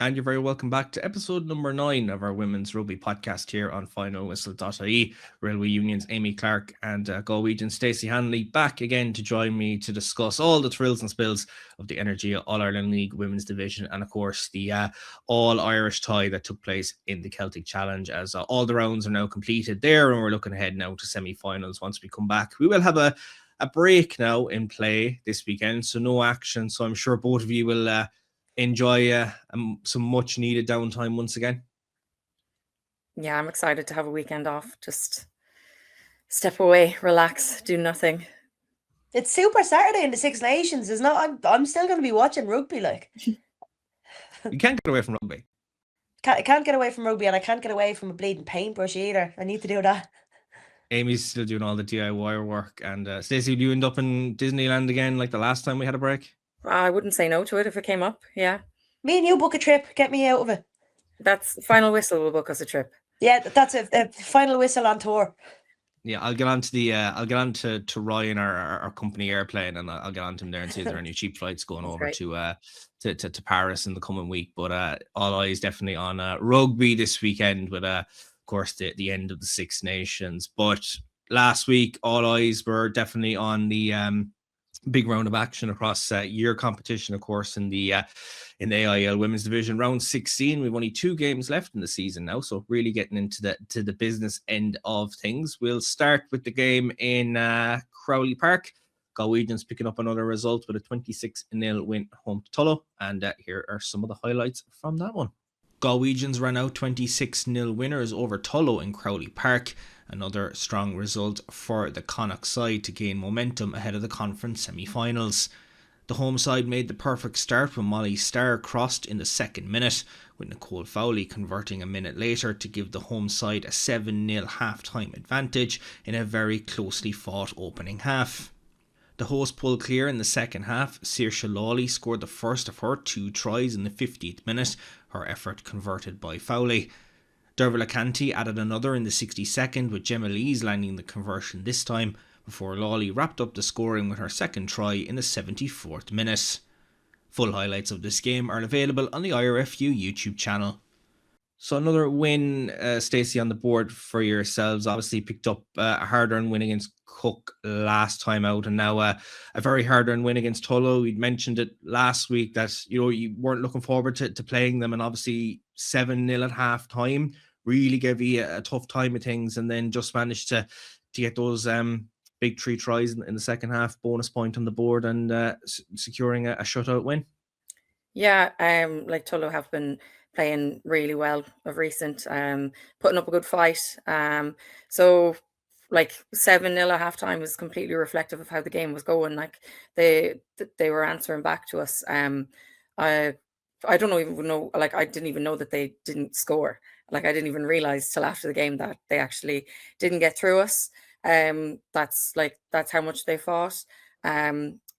And you're very welcome back to episode number 9 of our women's rugby podcast here on FinalWhistle.ie. Railway Union's Aimee Clarke and Galwegian's Stacy Hanley back again to join me to discuss all the thrills and spills of the Energia All-Ireland League Women's Division and, of course, the All-Irish tie that took place in the Celtic Challenge, as all the rounds are now completed there, and we're looking ahead now to semi-finals once we come back. We will have a break now in play this weekend, so no action. So I'm sure both of you will enjoy some much needed downtime once again. Yeah, I'm excited to have a weekend off. Just step away, relax, do nothing. It's Super Saturday in the Six Nations, isn't it? I'm still going to be watching rugby. Like, you can't get away from rugby. I can't get away from rugby, and I can't get away from a bleeding paintbrush either. I need to do that. Amy's still doing all the DIY work, and Stacey, do you end up in Disneyland again like the last time we had a break? I wouldn't say no to it if it came up. Yeah. Me and you book a trip. Get me out of it. That's Final Whistle will book us a trip. Yeah, that's a Final Whistle on tour. Yeah, I'll get on to Ryan, our company airplane, and I'll get on to him there and see if there are any cheap flights going over to Paris in the coming week. But all eyes definitely on rugby this weekend with of course the end of the Six Nations. But last week all eyes were definitely on the big round of action across year competition, of course, in the AIL Women's Division, round 16. We've only 2 games left in the season now, so really getting into the business end of things. We'll start with the game in Crowley Park. Galwegians picking up another result with a 26-0 win home to Tullow, and here are some of the highlights from that one. Galwegians ran out 26-0 winners over Tullow in Crowley Park. Another strong result for the Connacht side to gain momentum ahead of the conference semi-finals. The home side made the perfect start when Molly Starr crossed in the second minute, with Nicole Fowley converting a minute later to give the home side a 7-0 half-time advantage in a very closely fought opening half. The host pulled clear in the second half. Saoirse Lawley scored the first of her 2 tries in the 50th minute, her effort converted by Fowley. Dervla Canty added another in the 62nd, with Gemma Lees landing the conversion this time, before Lawley wrapped up the scoring with her second try in the 74th minute. Full highlights of this game are available on the IRFU YouTube channel. So another win, Stacey, on the board for yourselves. Obviously picked up a hard-earned win against Cook last time out, and now a very hard-earned win against Tullow. We'd mentioned it last week that you weren't looking forward to playing them, and obviously 7-0 at half-time really gave you a tough time of things, and then just managed to get those big 3 tries in the second half, bonus point on the board, and securing a shutout win. Yeah, like Tullow have been playing really well of recent, putting up a good fight. So like 7-0 at halftime was completely reflective of how the game was going. Like they were answering back to us. I don't even know, like I didn't even know that they didn't score. Like I didn't even realize till after the game that they actually didn't get through us. That's how much they fought.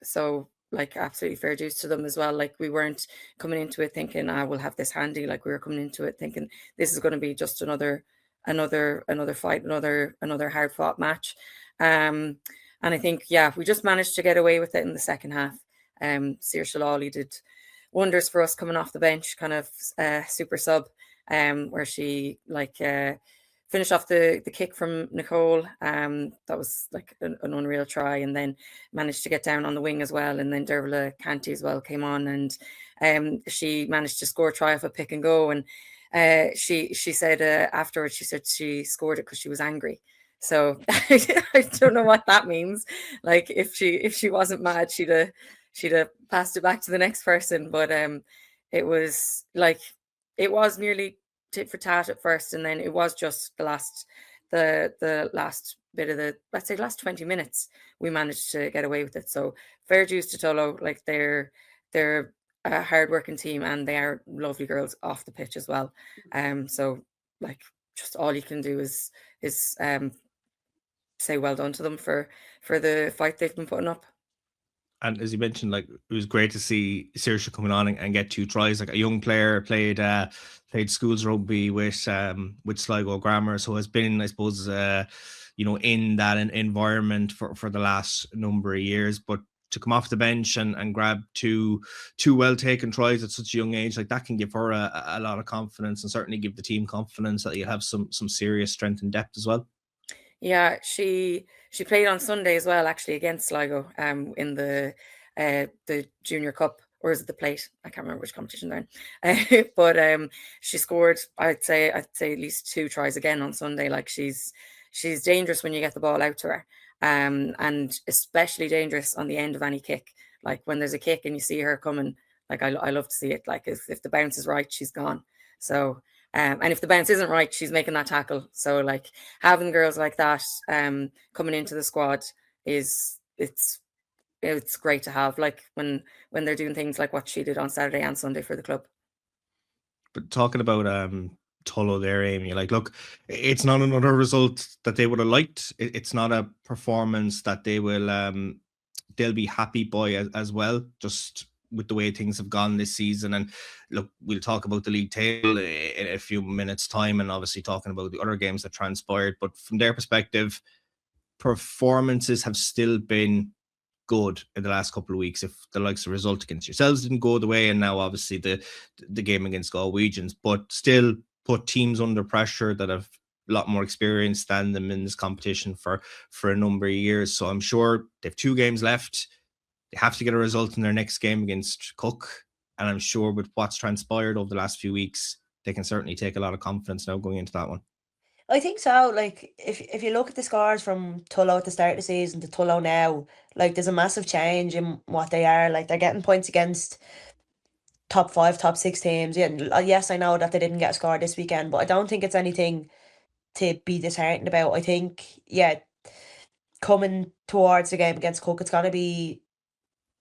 So like absolutely fair dues to them as well. Like we weren't coming into it thinking we'll have this handy. Like we were coming into it thinking this is going to be just another fight, another hard fought match. And I think we just managed to get away with it in the second half. Saoirse Lawley did wonders for us coming off the bench, kind of super sub, where she finished off the kick from Nicole. That was like an unreal try, and then managed to get down on the wing as well. And then Dervla Canty as well came on, and she managed to score a try off a pick and go. And she said afterwards, she said she scored it because she was angry. So I don't know what that means. Like if she wasn't mad, she'd have passed it back to the next person. But it was nearly tit for tat at first, and then it was just the last bit of the, let's say, last 20 minutes we managed to get away with it. So fair dues to Tullow. Like they're a hard-working team, and they are lovely girls off the pitch as well. So like just all you can do is say well done to them for the fight they've been putting up. And as you mentioned, like it was great to see Saoirse coming on and get 2 tries. Like a young player, played schools rugby with Sligo Grammar, so has been, I suppose, in that environment for the last number of years. But come off the bench and grab two well taken tries at such a young age, like that can give her a lot of confidence, and certainly give the team confidence that you have some serious strength and depth as well. Yeah, she played on Sunday as well, actually, against Sligo in the Junior Cup, or is it the Plate? I can't remember which competition they're in. But she scored, I'd say at least 2 tries again on Sunday. Like she's dangerous when you get the ball out to her, and especially dangerous on the end of any kick. Like when there's a kick and you see her coming, like I love to see it. Like if the bounce is right, she's gone. So. And if the bounce isn't right, she's making that tackle. So like having girls like that coming into the squad it's great to have, like when they're doing things like what she did on Saturday and Sunday for the club. But talking about Tullow there, Aimee, like look, it's not another result that they would have liked. It's not a performance that they will they'll be happy by as well, just with the way things have gone this season. And look, we'll talk about the league table in a few minutes time, and obviously talking about the other games that transpired, but from their perspective, performances have still been good in the last couple of weeks. If the likes of result against yourselves didn't go the way, and now obviously the game against Galwegians, but still put teams under pressure that have a lot more experience than them in this competition for a number of years. So I'm sure they have 2 games left. They have to get a result in their next game against Cook. And I'm sure with what's transpired over the last few weeks, they can certainly take a lot of confidence now going into that one. I think so. Like if you look at the scores from Tullow at the start of the season to Tullow now, like there's a massive change in what they are. Like they're getting points against top 5, top 6 teams. Yeah, yes, I know that they didn't get a score this weekend, but I don't think it's anything to be disheartened about. I think, yeah, coming towards the game against Cook, it's gonna be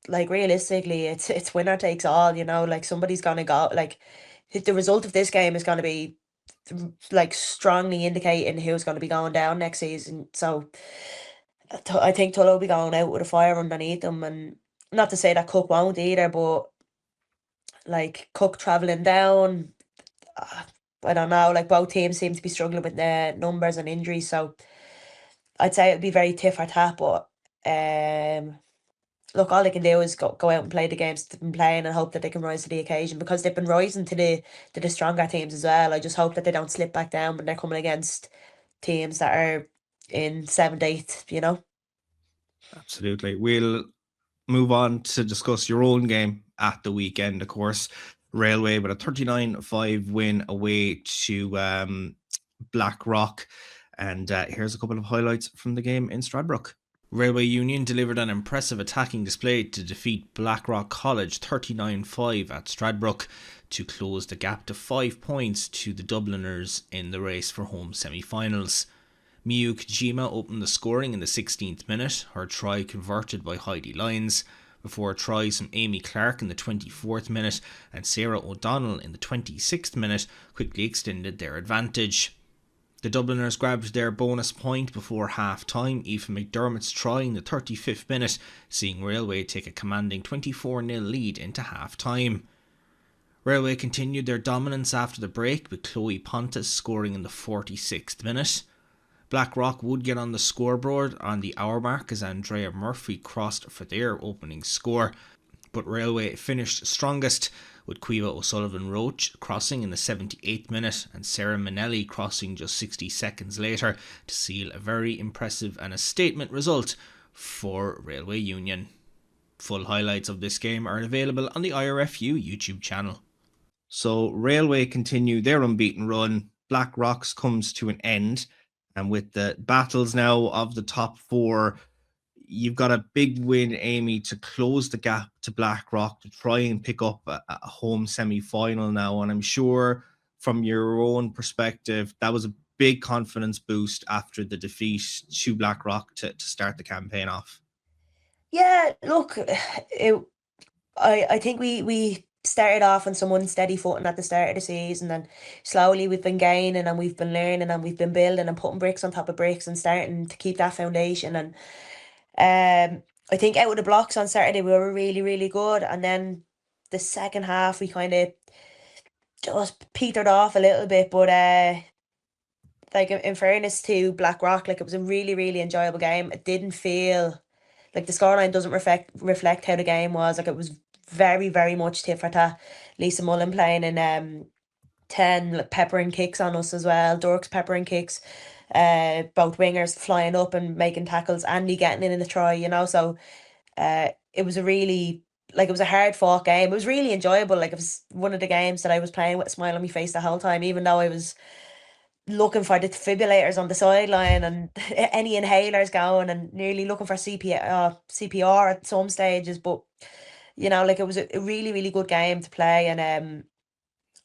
like realistically, it's winner takes all. Like somebody's gonna go. Like the result of this game is gonna be like strongly indicating who's going to be going down next season. So I think Tullow will be going out with a fire underneath them, and not to say that Cook won't either, but like Cook travelling down, I don't know. Like both teams seem to be struggling with the numbers and injuries, so I'd say it'd be very tit for tat. But look, all they can do is go out and play the games they've been playing and hope that they can rise to the occasion, because they've been rising to the stronger teams as well. I just hope that they don't slip back down when they're coming against teams that are in 7th, 8th. Absolutely. We'll move on to discuss your own game at the weekend, of course. Railway with a 39-5 win away to Blackrock. And here's a couple of highlights from the game in Stradbrook. Railway Union delivered an impressive attacking display to defeat Blackrock College 39-5 at Stradbrook to close the gap to 5 points to the Dubliners in the race for home semi-finals. Miyu Kojima opened the scoring in the 16th minute, her try converted by Heidi Lyons, before tries from Aimee Clarke in the 24th minute and Sarah O'Donnell in the 26th minute quickly extended their advantage. The Dubliners grabbed their bonus point before half-time, Aoife McDermott's try in the 35th minute, seeing Railway take a commanding 24-0 lead into half-time. Railway continued their dominance after the break, with Chloe Pontus scoring in the 46th minute. Blackrock would get on the scoreboard on the hour mark as Andrea Murphy crossed for their opening score, but Railway finished strongest, with Quiva O'Sullivan-Roach crossing in the 78th minute and Sarah Minnelli crossing just 60 seconds later to seal a very impressive and a statement result for Railway Union. Full highlights of this game are available on the IRFU YouTube channel. So Railway continue their unbeaten run. Blackrock's comes to an end, and with the battles now of the top 4, you've got a big win, Aimee, to close the gap to Blackrock, to try and pick up a home semi-final now. And I'm sure from your own perspective, that was a big confidence boost after the defeat to Blackrock to start the campaign off. Yeah, look, I think we started off on some unsteady footing at the start of the season, and slowly we've been gaining and we've been learning and we've been building and putting bricks on top of bricks and starting to keep that foundation. And I think out of the blocks on Saturday we were really, really good, and then the second half we kind of just petered off a little bit. But like in fairness to Blackrock, like it was a really, really enjoyable game. It didn't feel Like the scoreline doesn't reflect how the game was. Like it was very, very much tit for tat. Lisa Mullen playing in 10, like, peppering kicks on us as well. Dorks peppering kicks. Both wingers flying up and making tackles. Andy getting in the try, you know. So it was a really, like, it was a hard fought game. It was really enjoyable. Like, it was one of the games that I was playing with a smile on my face the whole time, even though I was looking for the defibrillators on the sideline and any inhalers going and nearly looking for CPR at some stages. But, you know, like, it was a really, really good game to play. And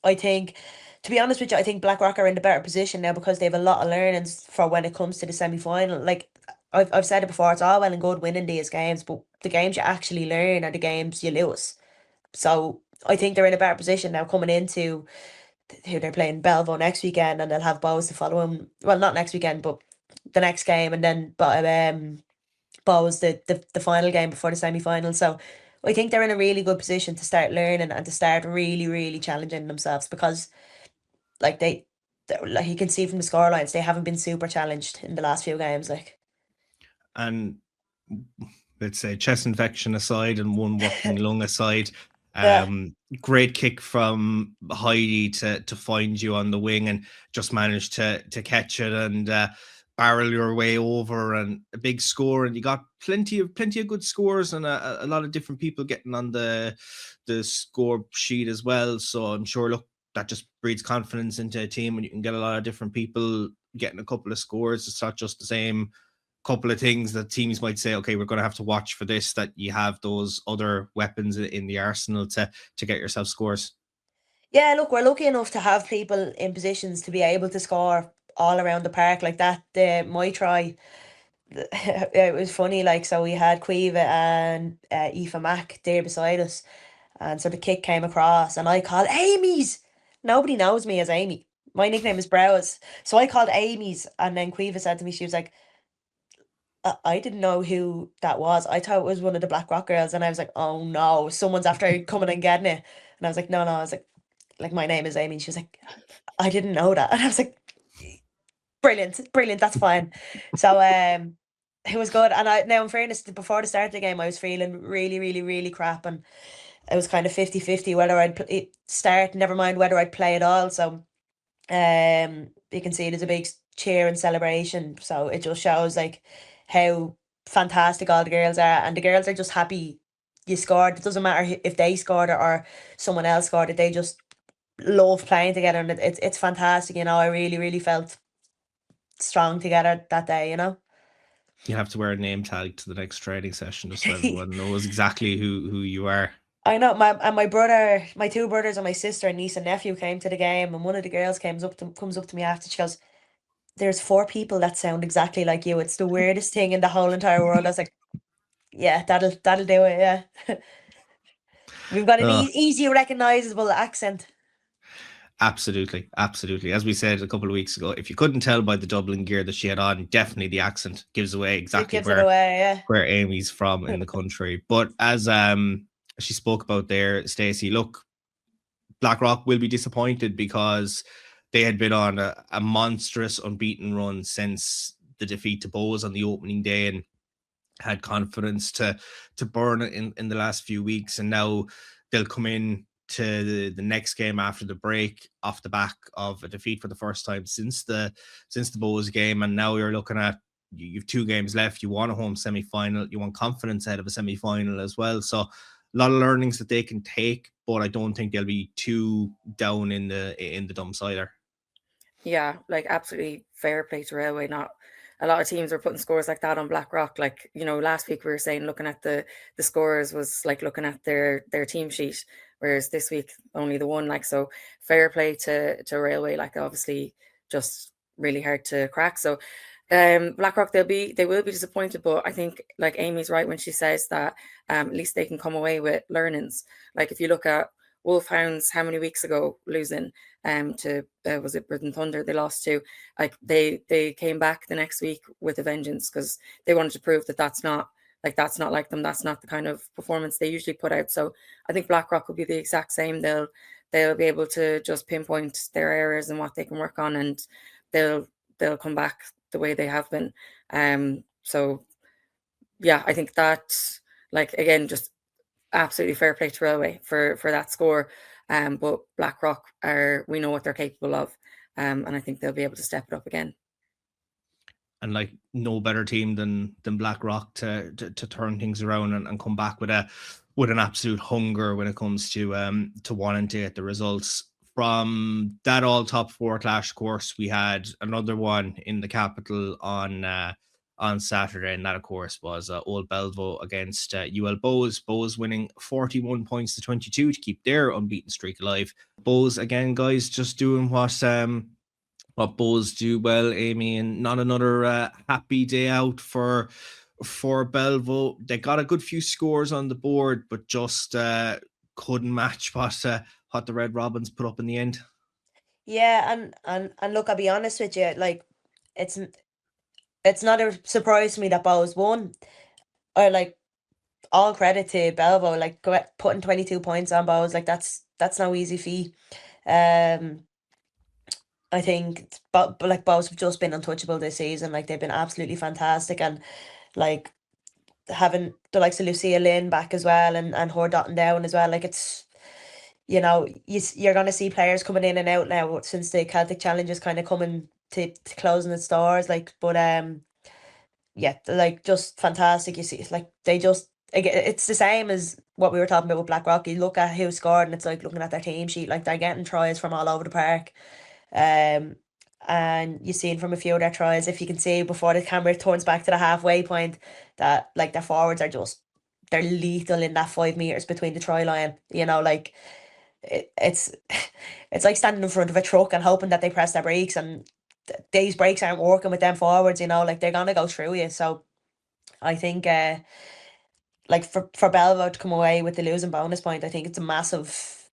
I think, to be honest with you, I think Blackrock are in the better position now because they have a lot of learnings for when it comes to the semi-final. Like, I've said it before, it's all well and good winning these games, but the games you actually learn are the games you lose. So I think they're in a better position now coming into who they're playing Belvo next weekend, and they'll have Bows to follow them. Well, not next weekend, but the next game, and then Bows the final game before the semi-final. So I think they're in a really good position to start learning and to start really, really challenging themselves because, like, like you can see from the scorelines, they haven't been super challenged in the last few games. Like, and let's say chest infection aside and one working lung aside, Yeah. great kick from Heidi to find you on the wing and just managed to catch it and barrel your way over, and a big score, and you got plenty of good scores and a lot of different people getting on the score sheet as well. So I'm sure, look, that just breeds confidence into a team when you can get a lot of different people getting a couple of scores. It's not just the same couple of things that teams might say, okay, we're going to have to watch for this, that you have those other weapons in the arsenal to get yourself scores. Yeah, look, we're lucky enough to have people in positions to be able to score all around the park like that. My try, it was funny. Like, so we had Quiva and Aoife Mack there beside us, and so the kick came across, and I called Amy's. Nobody knows me as Amy. My nickname is Browse, so I called Amy's, and then Quiva said to me, she was like, I didn't know who that was. I thought it was one of the Black Rock girls, and I was like, oh no, someone's after coming and getting it. And I was like, no, I was like, my name is Amy. And she was like, I didn't know that. And I was like, brilliant, that's fine. So it was good. And now, in fairness, before the start of the game, I was feeling really, really, really crap, and it was kind of 50-50 whether I'd start, never mind whether I'd play at all. So you can see there's a big cheer and celebration. So it just shows, like, how fantastic all the girls are, and the girls are just happy you scored. It doesn't matter if they scored it or someone else scored it. They just love playing together, and it's fantastic. You know, I really, really felt strong together that day. You know, You have to wear a name tag to the next training session just so everyone knows exactly who you are. I know. My brother, my two brothers, and my sister, niece and nephew came to the game, and one of the girls comes up to me after. She goes, "There's 4 people that sound exactly like you. It's the weirdest thing in the whole entire world." I was like, "Yeah, that'll do it. Yeah, we've got an easy recognizable accent." Absolutely. As we said a couple of weeks ago, if you couldn't tell by the Dublin gear that she had on, definitely the accent gives away exactly where Amy's from in the country. But as she spoke about there, Stacey, look, Blackrock will be disappointed because they had been on a monstrous unbeaten run since the defeat to Bows on the opening day, and had confidence to burn it in the last few weeks, and now they'll come in to the next game after the break off the back of a defeat for the first time since the Bows game. And now you're looking at, you've 2 games left. You want a home semi-final, you want confidence ahead of a semi-final as well. So a lot of learnings that they can take, but I don't think they'll be too down in the dumps either. Yeah, like, absolutely fair play to Railway. Not a lot of teams are putting scores like that on Blackrock. Like, you know, last week we were saying looking at the scores was like looking at their team sheet, whereas this week only the one. Like, so fair play to Railway. Like, obviously just really hard to crack. So Blackrock, they will be disappointed, but I think, like, Amy's right when she says that at least they can come away with learnings. Like, if you look at Wolfhounds, how many weeks ago losing to was it Britain Thunder they lost to, like, they came back the next week with a vengeance because they wanted to prove that that's not like them, that's not the kind of performance they usually put out. So I think Blackrock will be the exact same. They'll be able to just pinpoint their areas and what they can work on, and they'll come back the way they have been. So yeah, I think that, like, again, just absolutely fair play to Railway for that score. But Blackrock we know what they're capable of, and I think they'll be able to step it up again. And like no better team than Blackrock to turn things around and come back with an absolute hunger when it comes to wanting to get the results. From that all top four clash course, we had another one in the capital on Saturday, and that of course was Old Belvo against UL Bows. Bows winning 41 points to 22 to keep their unbeaten streak alive. Bows again, guys, just doing what Bows do well, Aimee, and not another happy day out for Belvo. They got a good few scores on the board, but just couldn't match what the Red Robins put up in the end. Yeah, and look, I'll be honest with you, like it's not a surprise to me that Bows won. Or like all credit to Belvo, like putting 22 points on Bows, like that's no easy feat. I think but like Bows have just been untouchable this season. Like they've been absolutely fantastic, and like having the likes of Lucia Lynn back as well, and her dotting down as well. Like it's, you're gonna see players coming in and out now since the Celtic Challenge is kind of coming to closing its doors. Like, but yeah, they're like just fantastic. You see, it's like they just, it's the same as what we were talking about with Blackrock. You look at who scored, and it's like looking at their team sheet. Like they're getting tries from all over the park. And you've seen from a few of their tries, if you can see before the camera turns back to the halfway point, that like their forwards are just, they're lethal in that 5 meters between the try line. Like it's it's like standing in front of a truck and hoping that they press their brakes, and these brakes aren't working with them forwards. Like they're gonna go through you. So I think like for Belvo to come away with the losing bonus point, I think it's a massive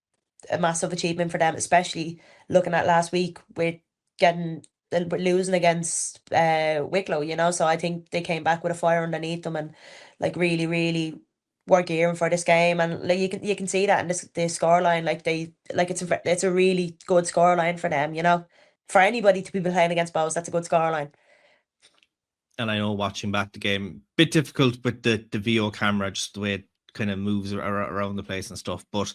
achievement for them, especially looking at last week with losing against Wicklow. So I think they came back with a fire underneath them, and like really, really were gearing for this game. And like you can see that in the scoreline. Like it's a really good scoreline for them. For anybody to be playing against Bows, that's a good scoreline. And I know watching back the game, bit difficult with the VO camera, just the way it kind of moves around the place and stuff. But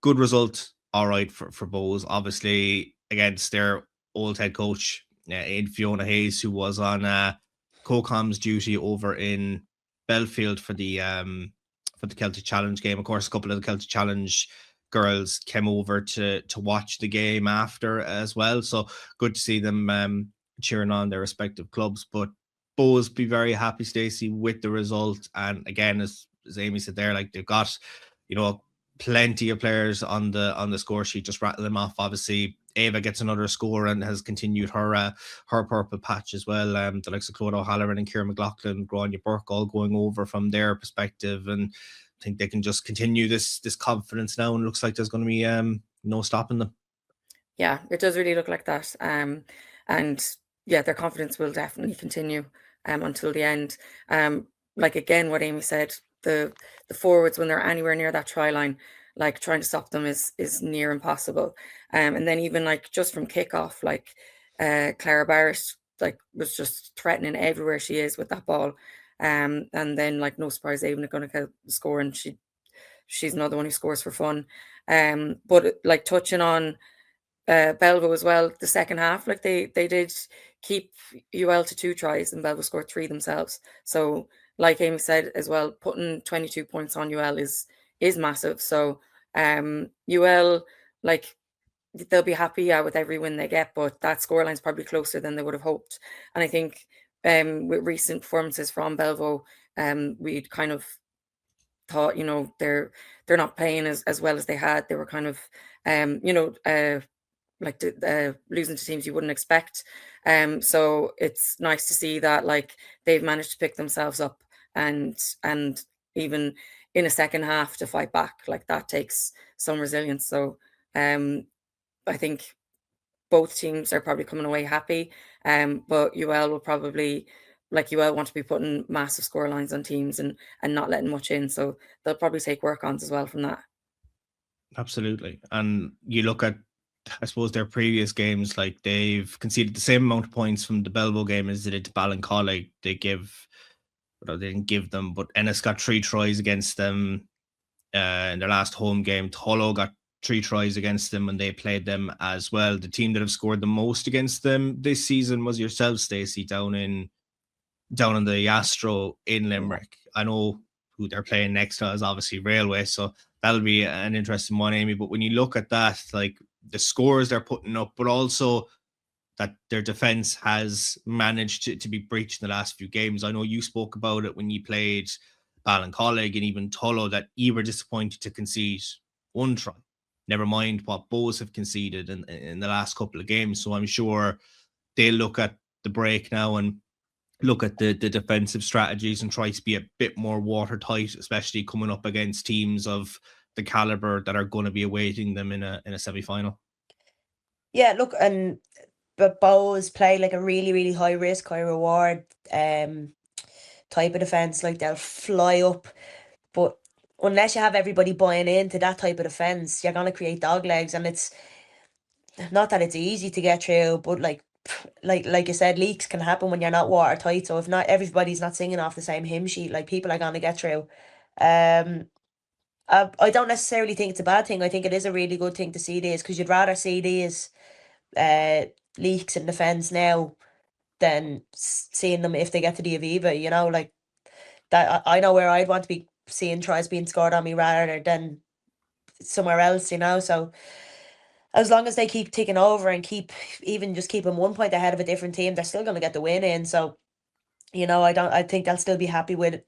good result, all right, for Bows. Obviously, against their old head coach in Fiona Hayes, who was on co-com's duty over in Belfield for the Celtic Challenge game. Of course, a couple of the Celtic Challenge girls came over to watch the game after as well. So good to see them cheering on their respective clubs. But Bows be very happy, Stacey, with the result. And again, as Aimee said there, like they've got, plenty of players on the score sheet. Just rattle them off. Obviously, Ava gets another score and has continued her purple patch as well. The likes of Claude O'Halloran and Ciara McLaughlin, Grania Burke, all going over from their perspective, and I think they can just continue this confidence now. And it looks like there's going to be no stopping them. Yeah, it does really look like that. And yeah, their confidence will definitely continue until the end. Like again, what Aimee said, the forwards, when they're anywhere near that try line, like trying to stop them is near impossible. And then even like just from kickoff, like Clara Barrett like was just threatening everywhere she is with that ball. And then like no surprise, Ava going to score, and she's another one who scores for fun. But like touching on Belvo as well, the second half, like they did keep UL to 2 tries, and Belvo scored 3 themselves. So like Aimee said as well, putting 22 points on UL is massive. So UL, like they'll be happy with every win they get, but that scoreline's probably closer than they would have hoped. And I think with recent performances from Belvo, we'd kind of thought, they're not playing as well as they had. They were kind of like losing to teams you wouldn't expect. So it's nice to see that like they've managed to pick themselves up, and even in a second half to fight back. Like that takes some resilience. So I think both teams are probably coming away happy. But UL will probably, like UL want to be putting massive score lines on teams and not letting much in. So they'll probably take work-ons as well from that. Absolutely. And you look at, I suppose, their previous games, like they've conceded the same amount of points from the Belvo game as they did to Ballincollig. They give but they didn't give them. But Ennis got 3 tries against them in their last home game. Tullow got 3 tries against them when they played them as well. The team that have scored the most against them this season was yourself, Stacey, down in the Astro in Limerick. I know who they're playing next is obviously Railway, so that'll be an interesting one, Aimee. But when you look at that, like the scores they're putting up, but also that their defense has managed to be breached in the last few games. I know you spoke about it when you played Ballincollig and even Tullow, that you were disappointed to concede 1 try. Never mind what Bows have conceded in the last couple of games. So I'm sure they'll look at the break now and look at the defensive strategies and try to be a bit more watertight, especially coming up against teams of the caliber that are going to be awaiting them in a semi-final. Yeah, look, and but Bows play like a really, really high risk, high reward type of defense. Like they'll fly up, but unless you have everybody buying into that type of defense, you're gonna create dog legs, and it's not that it's easy to get through, but like you said, leaks can happen when you're not watertight. So if not everybody's not singing off the same hymn sheet, like people are gonna get through. I don't necessarily think it's a bad thing. I think it is a really good thing to see these, because you'd rather see these leaks in defence now than seeing them if they get to the Aviva, you know, like that. I know where I'd want to be seeing tries being scored on me rather than somewhere else, you know. So as long as they keep ticking over and keep even just keeping 1 point ahead of a different team, they're still going to get the win in. So, you know, I think they'll still be happy with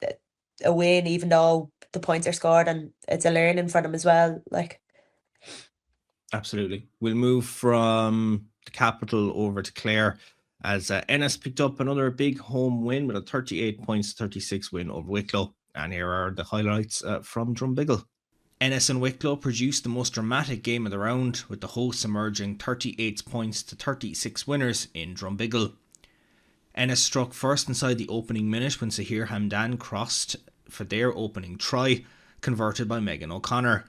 a win, even though the points are scored, and it's a learning for them as well. Like, absolutely. We'll move from the capital over to Clare as Ennis picked up another big home win with a 38 points 36 win over Wicklow. And here are the highlights from Drumbiggle. Ennis and Wicklow produced the most dramatic game of the round, with the hosts emerging 38 points to 36 winners in Drumbiggle. Ennis struck first inside the opening minute when Sahir Hamdan crossed for their opening try, converted by Megan O'Connor.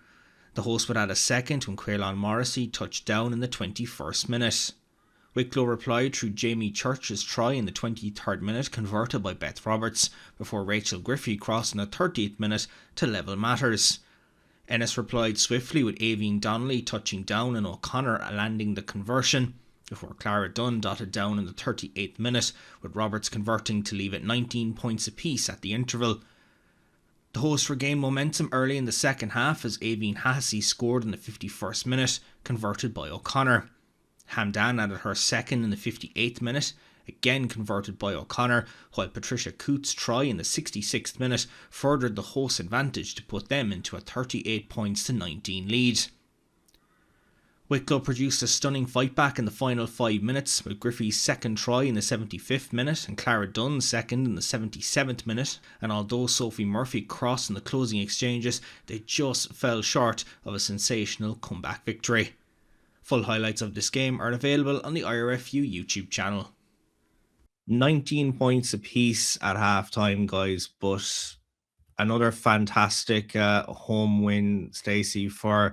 The host would add a second when Quaylon Morrissey touched down in the 21st minute. Wicklow replied through Jamie Church's try in the 23rd minute, converted by Beth Roberts, before Rachel Griffey crossed in the 30th minute to level matters. Ennis replied swiftly with Aimee Donnelly touching down and O'Connor landing the conversion, before Clara Dunn dotted down in the 38th minute, with Roberts converting to leave it 19 points apiece at the interval. The hosts regained momentum early in the second half as Aimee Hassey scored in the 51st minute, converted by O'Connor. Hamdan added her second in the 58th minute, again converted by O'Connor, while Patricia Coote's try in the 66th minute furthered the hosts' advantage to put them into a 38 points to 19 lead. Wicklow produced a stunning fight back in the final 5 minutes, with Griffey's second try in the 75th minute and Clara Dunn's second in the 77th minute, and although Sophie Murphy crossed in the closing exchanges, they just fell short of a sensational comeback victory. Full highlights of this game are available on the IRFU YouTube channel. 19 points apiece at halftime, guys, but another fantastic home win, Stacey, for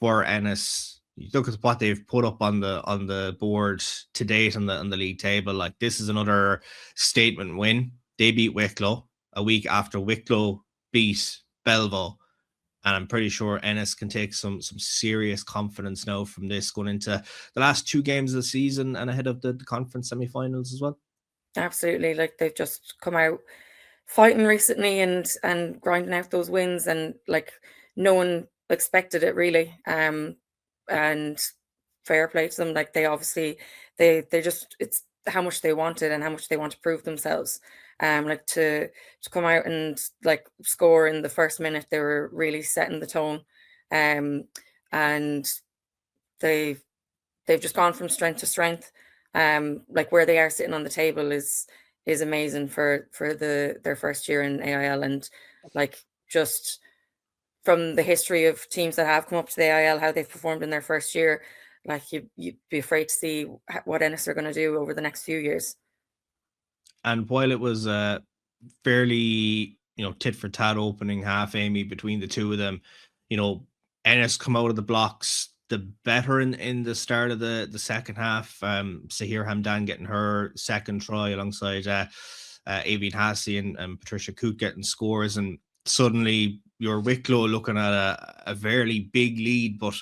Ennis. You look at what they've put up on the board to date on the league table. Like, this is another statement win. They beat Wicklow a week after Wicklow beat Belleville. And I'm pretty sure Ennis can take some serious confidence now from this, going into the last 2 games of the season and ahead of the conference semi-finals as well. Absolutely. Like, they've just come out fighting recently and grinding out those wins, and like no one expected it really. And fair play to them. Like, they obviously they just, it's how much they wanted and how much they want to prove themselves. Like to come out and like score in the first minute, they were really setting the tone. And they've just gone from strength to strength. Like where they are sitting on the table is amazing for their first year in AIL, and like just from the history of teams that have come up to the AIL, how they've performed in their first year, like you'd be afraid to see what Ennis are going to do over the next few years. And while it was fairly, tit for tat opening half, Aimee, between the two of them, Ennis come out of the blocks the better in the start of the second half. Sahir Hamdan getting her second try alongside Aimee Hassey and Patricia Coote getting scores, and suddenly you're Wicklow looking at a very big lead. But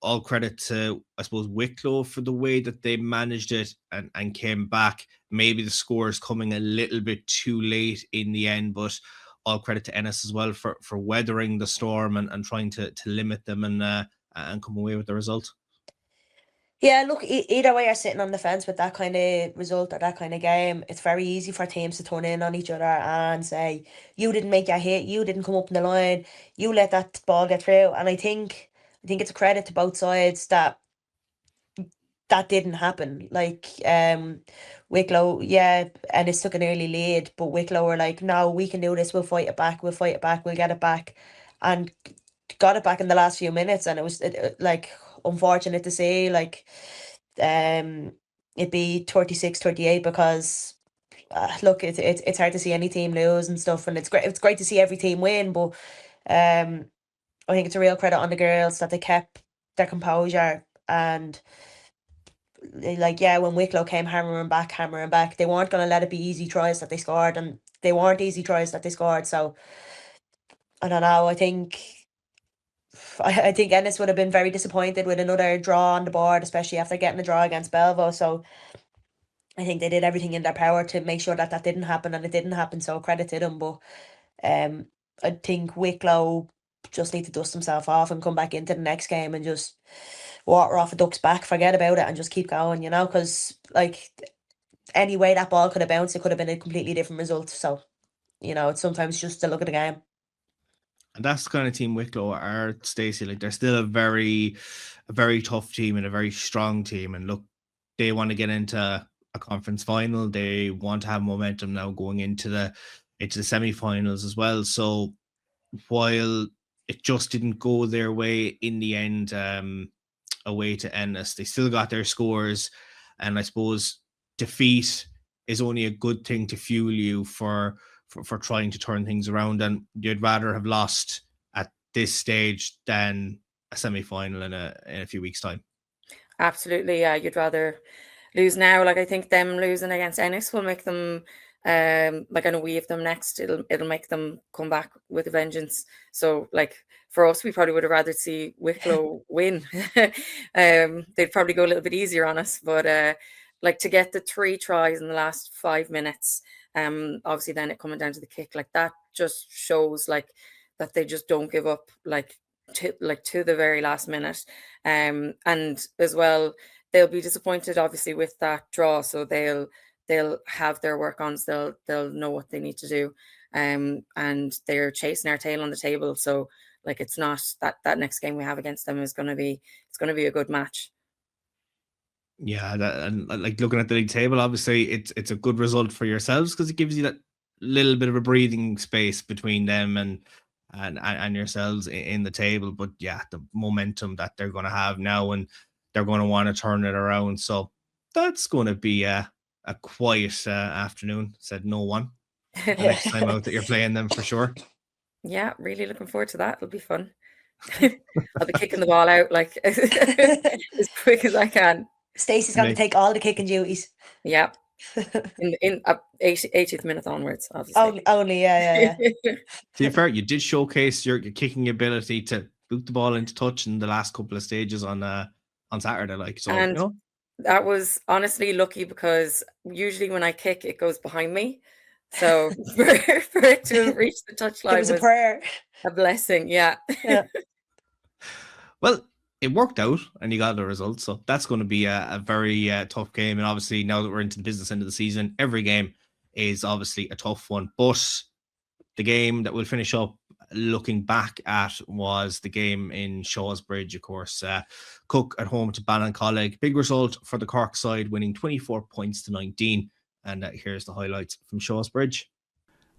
all credit to, I suppose, Wicklow for the way that they managed it and came back. Maybe the score is coming a little bit too late in the end, but all credit to Ennis as well for weathering the storm and trying to limit them and come away with the result. Yeah, look, either way you're sitting on the fence with that kind of result or that kind of game, it's very easy for teams to turn in on each other and say, you didn't make your hit, you didn't come up in the line, you let that ball get through. And I think it's a credit to both sides that didn't happen. Like, Wicklow, yeah, and it took an early lead, but Wicklow were like, no, we can do this, we'll fight it back, we'll get it back. And got it back in the last few minutes, and it was like unfortunate to see like it be 36-38 because look, it's hard to see any team lose and stuff, and it's great to see every team win, but I think it's a real credit on the girls that they kept their composure. And like, yeah, when Wicklow came hammering back, they weren't going to let it be easy tries that they scored, and they weren't easy tries that they scored. So I don't know, I think Ennis would have been very disappointed with another draw on the board, especially after getting a draw against Belvo. So I think they did everything in their power to make sure that didn't happen, and it didn't happen. So credit to them. But I think Wicklow just need to dust himself off and come back into the next game and just water off a duck's back, forget about it, and just keep going. Because like any way that ball could have bounced, it could have been a completely different result. So it's sometimes just to look at the game. And that's the kind of team Wicklow are, Stacey. Like, they're still a very tough team and a very strong team. And look, they want to get into a conference final. They want to have momentum now going into the semi-finals as well. So while it just didn't go their way in the end, away to Ennis, they still got their scores. And I suppose defeat is only a good thing to fuel you for trying to turn things around, and you'd rather have lost at this stage than a semi-final in a few weeks' time. Absolutely, yeah. You'd rather lose now. Like, I think them losing against Ennis will make them like, I know we have them next. It'll make them come back with a vengeance. So like, for us, we probably would have rather see Wicklow win. They'd probably go a little bit easier on us, but like, to get the 3 tries in the last 5 minutes, obviously then it coming down to the kick, like, that just shows like that they just don't give up, like to the very last minute. And as well, they'll be disappointed obviously with that draw, so they'll have their work on, so they'll know what they need to do. And they're chasing our tail on the table, so like, it's not that next game we have against them is going to be a good match. Yeah, and like, looking at the league table, obviously it's a good result for yourselves because it gives you that little bit of a breathing space between them and yourselves in the table. But yeah, the momentum that they're going to have now, and they're going to want to turn it around. So that's going to be a quiet afternoon, said no one, the next time out that you're playing them, for sure. Yeah, really looking forward to that. It'll be fun. I'll be kicking the ball out like as quick as I can. Stacey's going to take all the kicking duties. Yeah. In 80th minute onwards, obviously. Only, yeah. To be fair, you did showcase your kicking ability to boot the ball into touch in the last couple of stages on Saturday, like, so. And that was honestly lucky, because usually when I kick, it goes behind me. So for it to reach the touchline, it was a prayer, a blessing. Yeah. Well, it worked out and you got the result. So that's going to be a very tough game. And obviously, now that we're into the business end of the season, every game is obviously a tough one. But the game that we'll finish up looking back at was the game in Shawsbridge, of course. Cook at home to Ballincollig. Big result for the Cork side, winning 24 points to 19. And here's the highlights from Shawsbridge.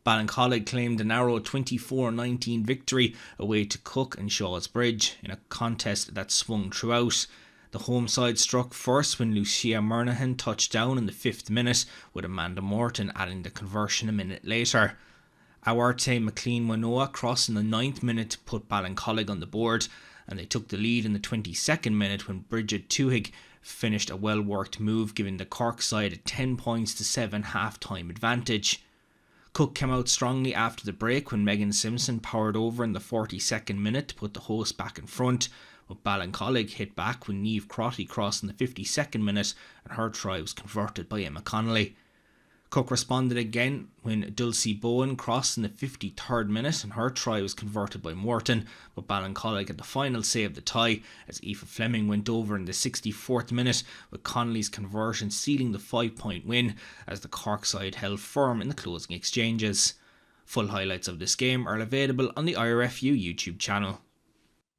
Ballincollig claimed a narrow 24-19 victory away to Cook and Shawsbridge in a contest that swung throughout. The home side struck first when Lucia Murnahan touched down in the 5th minute, with Amanda Morton adding the conversion a minute later. Awarte McLean Wanoa crossed in the 9th minute to put Ballincollig on the board, and they took the lead in the 22nd minute when Bridget Tuhig finished a well-worked move, giving the Cork side a 10 points to 7 half-time advantage. Cook came out strongly after the break when Megan Simpson powered over in the 42nd minute to put the hosts back in front, but Ballincollig hit back when Niamh Crotty crossed in the 52nd minute and her try was converted by Emma Connolly. Cook responded again when Dulcie Bowen crossed in the 53rd minute and her try was converted by Morton, but Ballincollig had the final say of the tie as Aoife Fleming went over in the 64th minute, with Connolly's conversion sealing the 5-point win as the Cork side held firm in the closing exchanges. Full highlights of this game are available on the IRFU YouTube channel.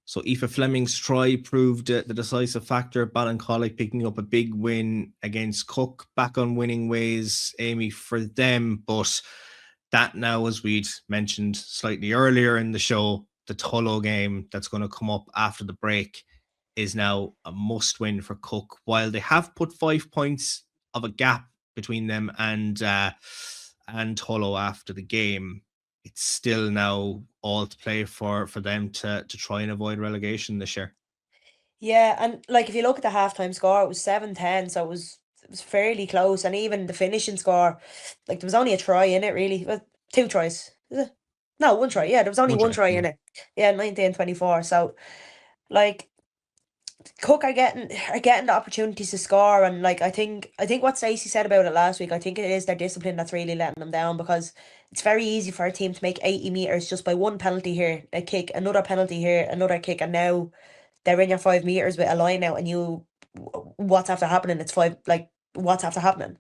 So Aoife Fleming's try proved the decisive factor. Ballincollig picking up a big win against Cook, back on winning ways, Aimee, for them. But that now, as we'd mentioned slightly earlier in the show, the Tullow game that's going to come up after the break is now a must win for Cook. While they have put 5 points of a gap between them and Tullow after the game, it's still now all to play for them to try and avoid relegation this year. Yeah, and like if you look at the halftime score, it was 7-10, so it was fairly close. And even the finishing score, like there was only a try in it, really. Well, 2 tries. Is it? No, 1 try. Yeah, there was only one try in it. Yeah, 19-24. So, like, Cook are getting the opportunities to score, and like I think what Stacey said about it last week, I think it is their discipline that's really letting them down, because it's very easy for a team to make 80 meters just by one penalty here, a kick, another penalty here, another kick, and now they're in your 5 meters with a line out, and what's after happening? It's 5, like, what's after happening?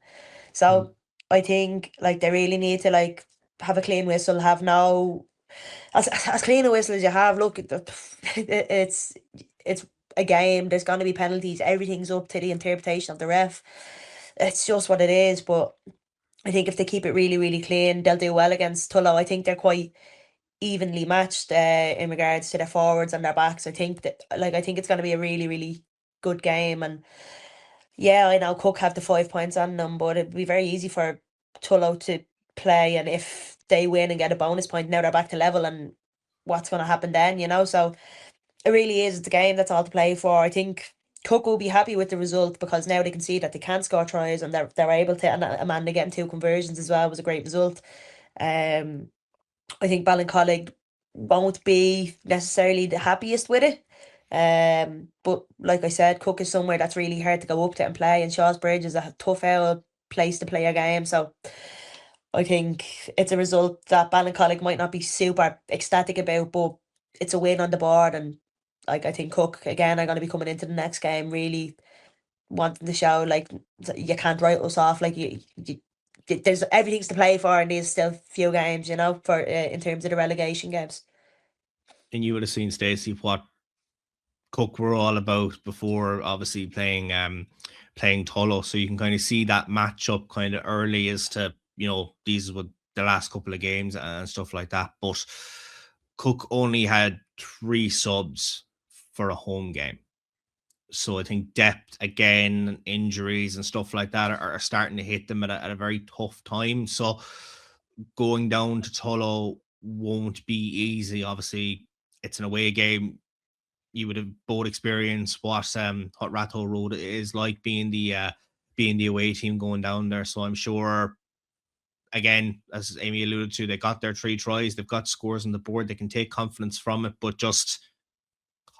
So I think like they really need to like have a clean whistle, have no as clean a whistle as you have. Look, it's a game. There's going to be penalties. Everything's up to the interpretation of the ref. It's just what it is. But I think if they keep it really, really clean, they'll do well against Tullow. I think they're quite evenly matched in regards to their forwards and their backs. I think it's going to be a really, really good game. And yeah, I know Cook have the 5 points on them, but it'd be very easy for Tullow to play. And if they win and get a bonus point, now they're back to level. And what's going to happen then? So it really is the game that's all to play for. I think Cook will be happy with the result because now they can see that they can score tries and they're able to. And Amanda getting 2 conversions as well was a great result. I think Ballincollig won't be necessarily the happiest with it. But like I said, Cook is somewhere that's really hard to go up to and play, and Shawsbridge is a tough old place to play a game. So I think it's a result that Ballincollig might not be super ecstatic about, but it's a win on the board. And like I think Cook again are going to be coming into the next game really wanting to show like you can't write us off. Like you there's everything's to play for, and there's still few games, for in terms of the relegation games. And you would have seen, Stacey, what Cook were all about before, obviously playing Tullow, so you can kind of see that matchup kind of early as to these were the last couple of games and stuff like that. But Cook only had 3 subs for a home game. So I think depth, again, injuries and stuff like that are starting to hit them at a very tough time. So going down to Tullow won't be easy. Obviously, it's an away game. You would have both experienced what Ratho Road is like, being the away team going down there. So I'm sure, again, as Aimee alluded to, they got their 3 tries. They've got scores on the board. They can take confidence from it, but just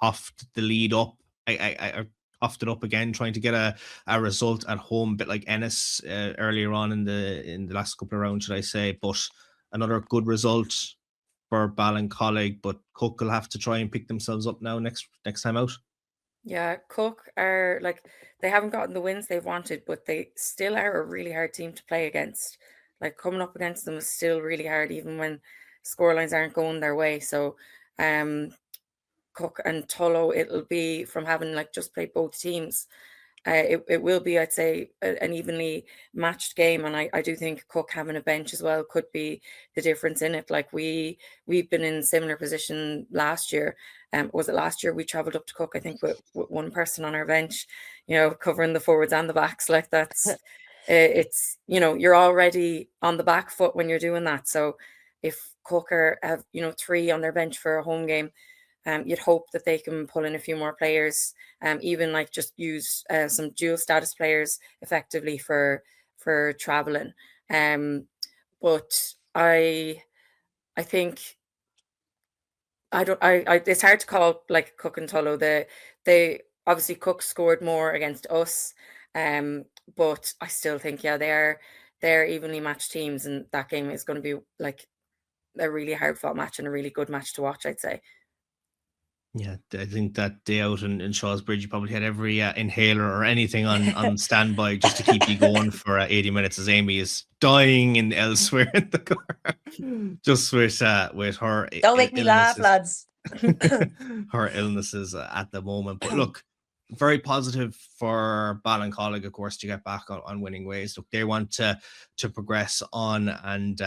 coughed the lead up. I coughed it up again, trying to get a result at home, a bit like Ennis earlier on in the last couple of rounds, should I say. But another good result for Ballincollig, but Cook will have to try and pick themselves up now next time out. Yeah, Cook are like, they haven't gotten the wins they've wanted, but they still are a really hard team to play against. Like coming up against them is still really hard, even when scorelines aren't going their way. So Cook and Tullow, it'll be from having like just played both teams. It will be, I'd say, an evenly matched game, and I do think Cook having a bench as well could be the difference in it. Like we've been in a similar position last year. Was it last year we travelled up to Cook, I think, with one person on our bench, covering the forwards and the backs. Like that's it's you're already on the back foot when you're doing that. So if Cook have 3 on their bench for a home game, you'd hope that they can pull in a few more players, even like just use some dual status players effectively for traveling. But I think it's hard to call like Cook and Tullow. They obviously Cook scored more against us, but I still think they're evenly matched teams, and that game is going to be like a really hard fought match and a really good match to watch, I'd say. Yeah, I think that day out in Shawsbridge, you probably had every inhaler or anything on standby just to keep you going for 80 minutes, as Aimee is dying in elsewhere in the car, just with her Don't make me laugh, lads. her illnesses at the moment. But look, very positive for Ballincollig, of course, to get back on winning ways. Look, they want to progress on and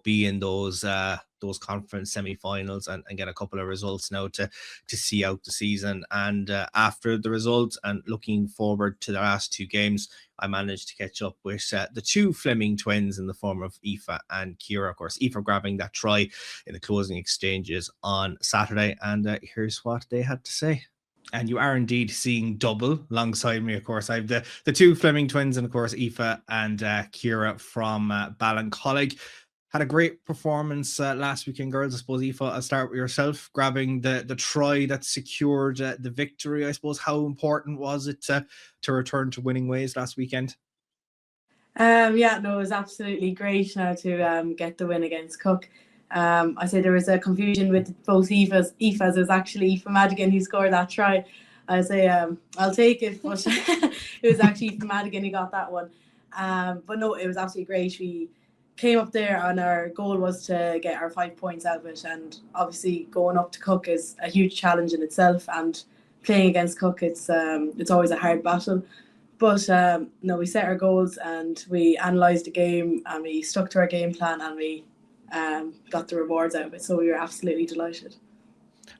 be in those conference semi-finals and get a couple of results now to see out the season. And after the results and looking forward to the last two games, I managed to catch up with the two Fleming twins in the form of Aoife and Ciara. Of course, Aoife grabbing that try in the closing exchanges on Saturday, and here's what they had to say. And you are indeed seeing double alongside me, of course. I have the two Fleming twins, and of course Aoife and Ciara from Ballincollig. Had a great performance last weekend, girls. I suppose, Aoife, I'll start with yourself, grabbing the try that secured the victory. I suppose, how important was it to return to winning ways last weekend? It was absolutely great now to get the win against Cook. I say there was a confusion with both Aoife's. It was actually Aoife Madigan who scored that try. I say I'll take it, but it was actually Aoife Madigan who got that one. But no, it was absolutely great. We came up there and our goal was to get our 5 points out of it, and obviously going up to Cook is a huge challenge in itself, and playing against Cook it's always a hard battle. But we set our goals and we analysed the game and we stuck to our game plan and we got the rewards out of it, so we were absolutely delighted.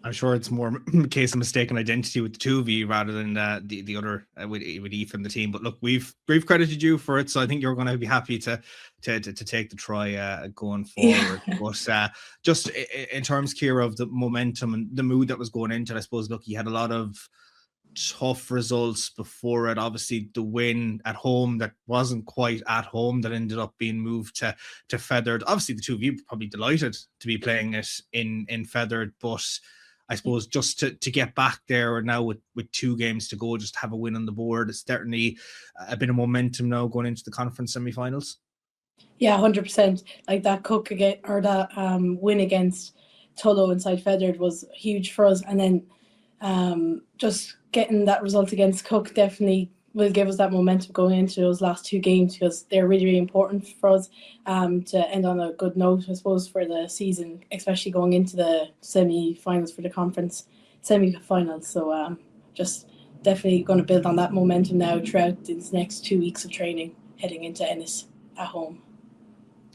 I'm sure it's more a case of mistaken identity with the two of you rather than the other with Aoife and the team. But look, we've credited you for it, so I think you're going to be happy to take the try going forward. Yeah. But just in terms, Ciara, of the momentum and the mood that was going into it, I suppose, look, you had a lot of tough results before it. Obviously, the win at home that wasn't quite at home, that ended up being moved to Feathered. Obviously, the two of you were probably delighted to be playing it in Feathered, but I suppose just to get back there now with 2 games to go, just have a win on the board, it's certainly a bit of momentum now going into the conference semi-finals. Yeah, 100%. Like that Cook again, or that win against Tullow inside Feathered was huge for us, and then just getting that result against Cook definitely will give us that momentum going into those last 2 games, because they're really, really important for us to end on a good note, I suppose, for the season, especially going into the semi-finals for the conference semi-finals. So just definitely going to build on that momentum now throughout these next 2 weeks of training heading into Ennis at home.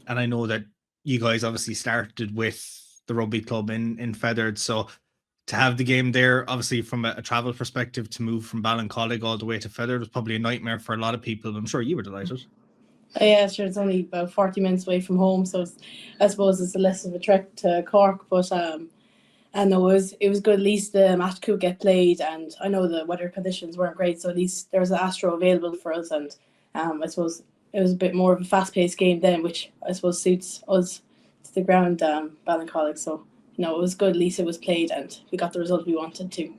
And I know that you guys obviously started with the rugby club in Feathered, so to have the game there, obviously from a travel perspective, to move from Ballincollig all the way to Feathered was probably a nightmare for a lot of people. I'm sure you were delighted. Yeah, sure. It's only about 40 minutes away from home, so I suppose it's less of a trek to Cork. But and it was good. At least the match could get played, and I know the weather conditions weren't great, so at least there was an Astro available for us. And I suppose it was a bit more of a fast-paced game then, which I suppose suits us to the ground, Ballincollig. So it was good. At least it was played, and we got the result we wanted to.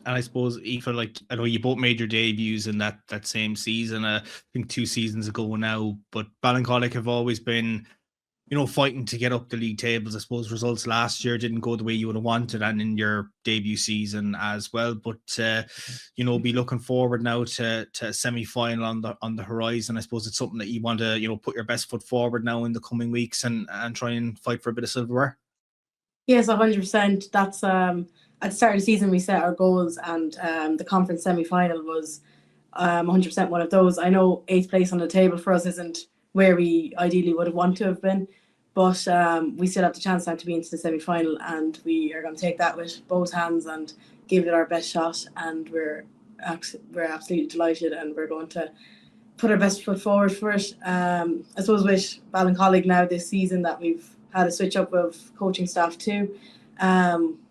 And I suppose, Aoife, like, I know you both made your debuts in that same season, I think 2 seasons ago now, but Ballincollig have always been, fighting to get up the league tables. I suppose results last year didn't go the way you would have wanted, and in your debut season as well. But, be looking forward now to a semi-final on the horizon. I suppose it's something that you want to, put your best foot forward now in the coming weeks and try and fight for a bit of silverware. Yes, 100%. That's at the start of the season we set our goals, and the conference semi-final was 100% one of those. I know 8th place on the table for us isn't where we ideally would have wanted to have been, but we still have the chance now to be into the semi-final, and we are going to take that with both hands and give it our best shot. And we're absolutely delighted, and we're going to put our best foot forward for it. I suppose with Ballincollig now this season that we've had a switch up of coaching staff too.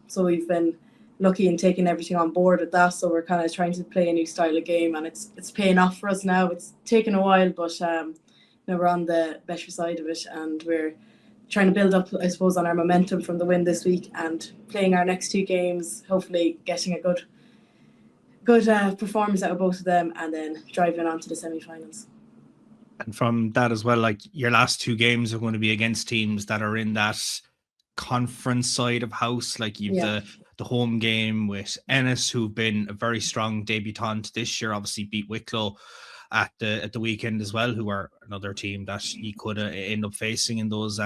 So we've been lucky in taking everything on board with that. So we're kind of trying to play a new style of game, and it's paying off for us now. It's taken a while, but now we're on the better side of it, and we're trying to build up, I suppose, on our momentum from the win this week and playing our next 2 games, hopefully getting a good performance out of both of them, and then driving on to the semi-finals. And from that as well, like your last 2 games are going to be against teams that are in that conference side of house. Like you've the home game with Ennis, who've been a very strong debutant this year, obviously beat Wicklow at the weekend as well, who are another team that you could end up facing in those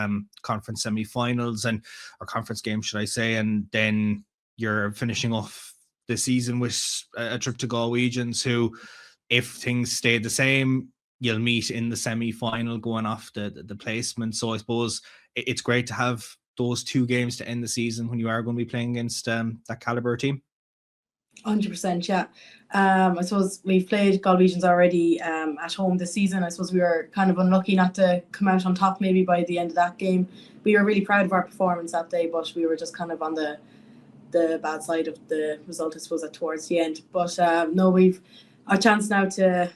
conference semi-finals or conference games, should I say. And then you're finishing off the season with a trip to Galwegians, who, if things stay the same, you'll meet in the semi-final going off the placement. So I suppose it's great to have those 2 games to end the season when you are going to be playing against that caliber team. 100%, yeah. I suppose we've played Galwegians already at home this season. I suppose we were kind of unlucky not to come out on top maybe by the end of that game. We were really proud of our performance that day, but we were just kind of on the bad side of the result, I suppose, towards the end. But no, we've a chance now to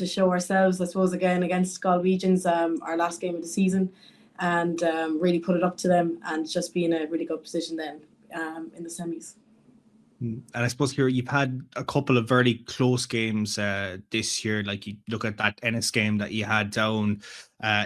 show ourselves, I suppose, again against Galwegians, our last game of the season, and really put it up to them and just be in a really good position then in the semis. And I suppose here you've had a couple of very close games this year. Like you look at that Ennis game that you had down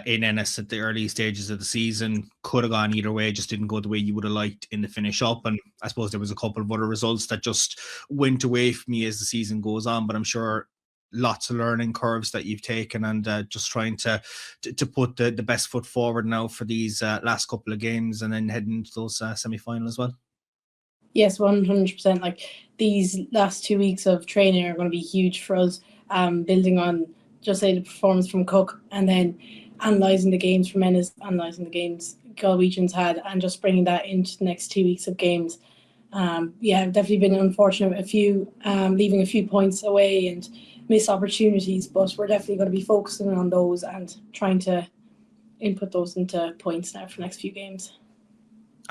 in Ennis at the early stages of the season, could have gone either way, just didn't go the way you would have liked in the finish up. And I suppose there was a couple of other results that just went away from me as the season goes on, but I'm sure lots of learning curves that you've taken, and just trying to put the best foot forward now for these last couple of games and then heading into those semi-finals as well. Yes, 100%. Like these last 2 weeks of training are going to be huge for us, building on just say the performance from Cook, and then analysing the games from Ennis, analysing the games Galwegians had, and just bringing that into the next 2 weeks of games. Definitely been unfortunate with a few leaving a few points away and missed opportunities, but we're definitely going to be focusing on those and trying to input those into points now for the next few games.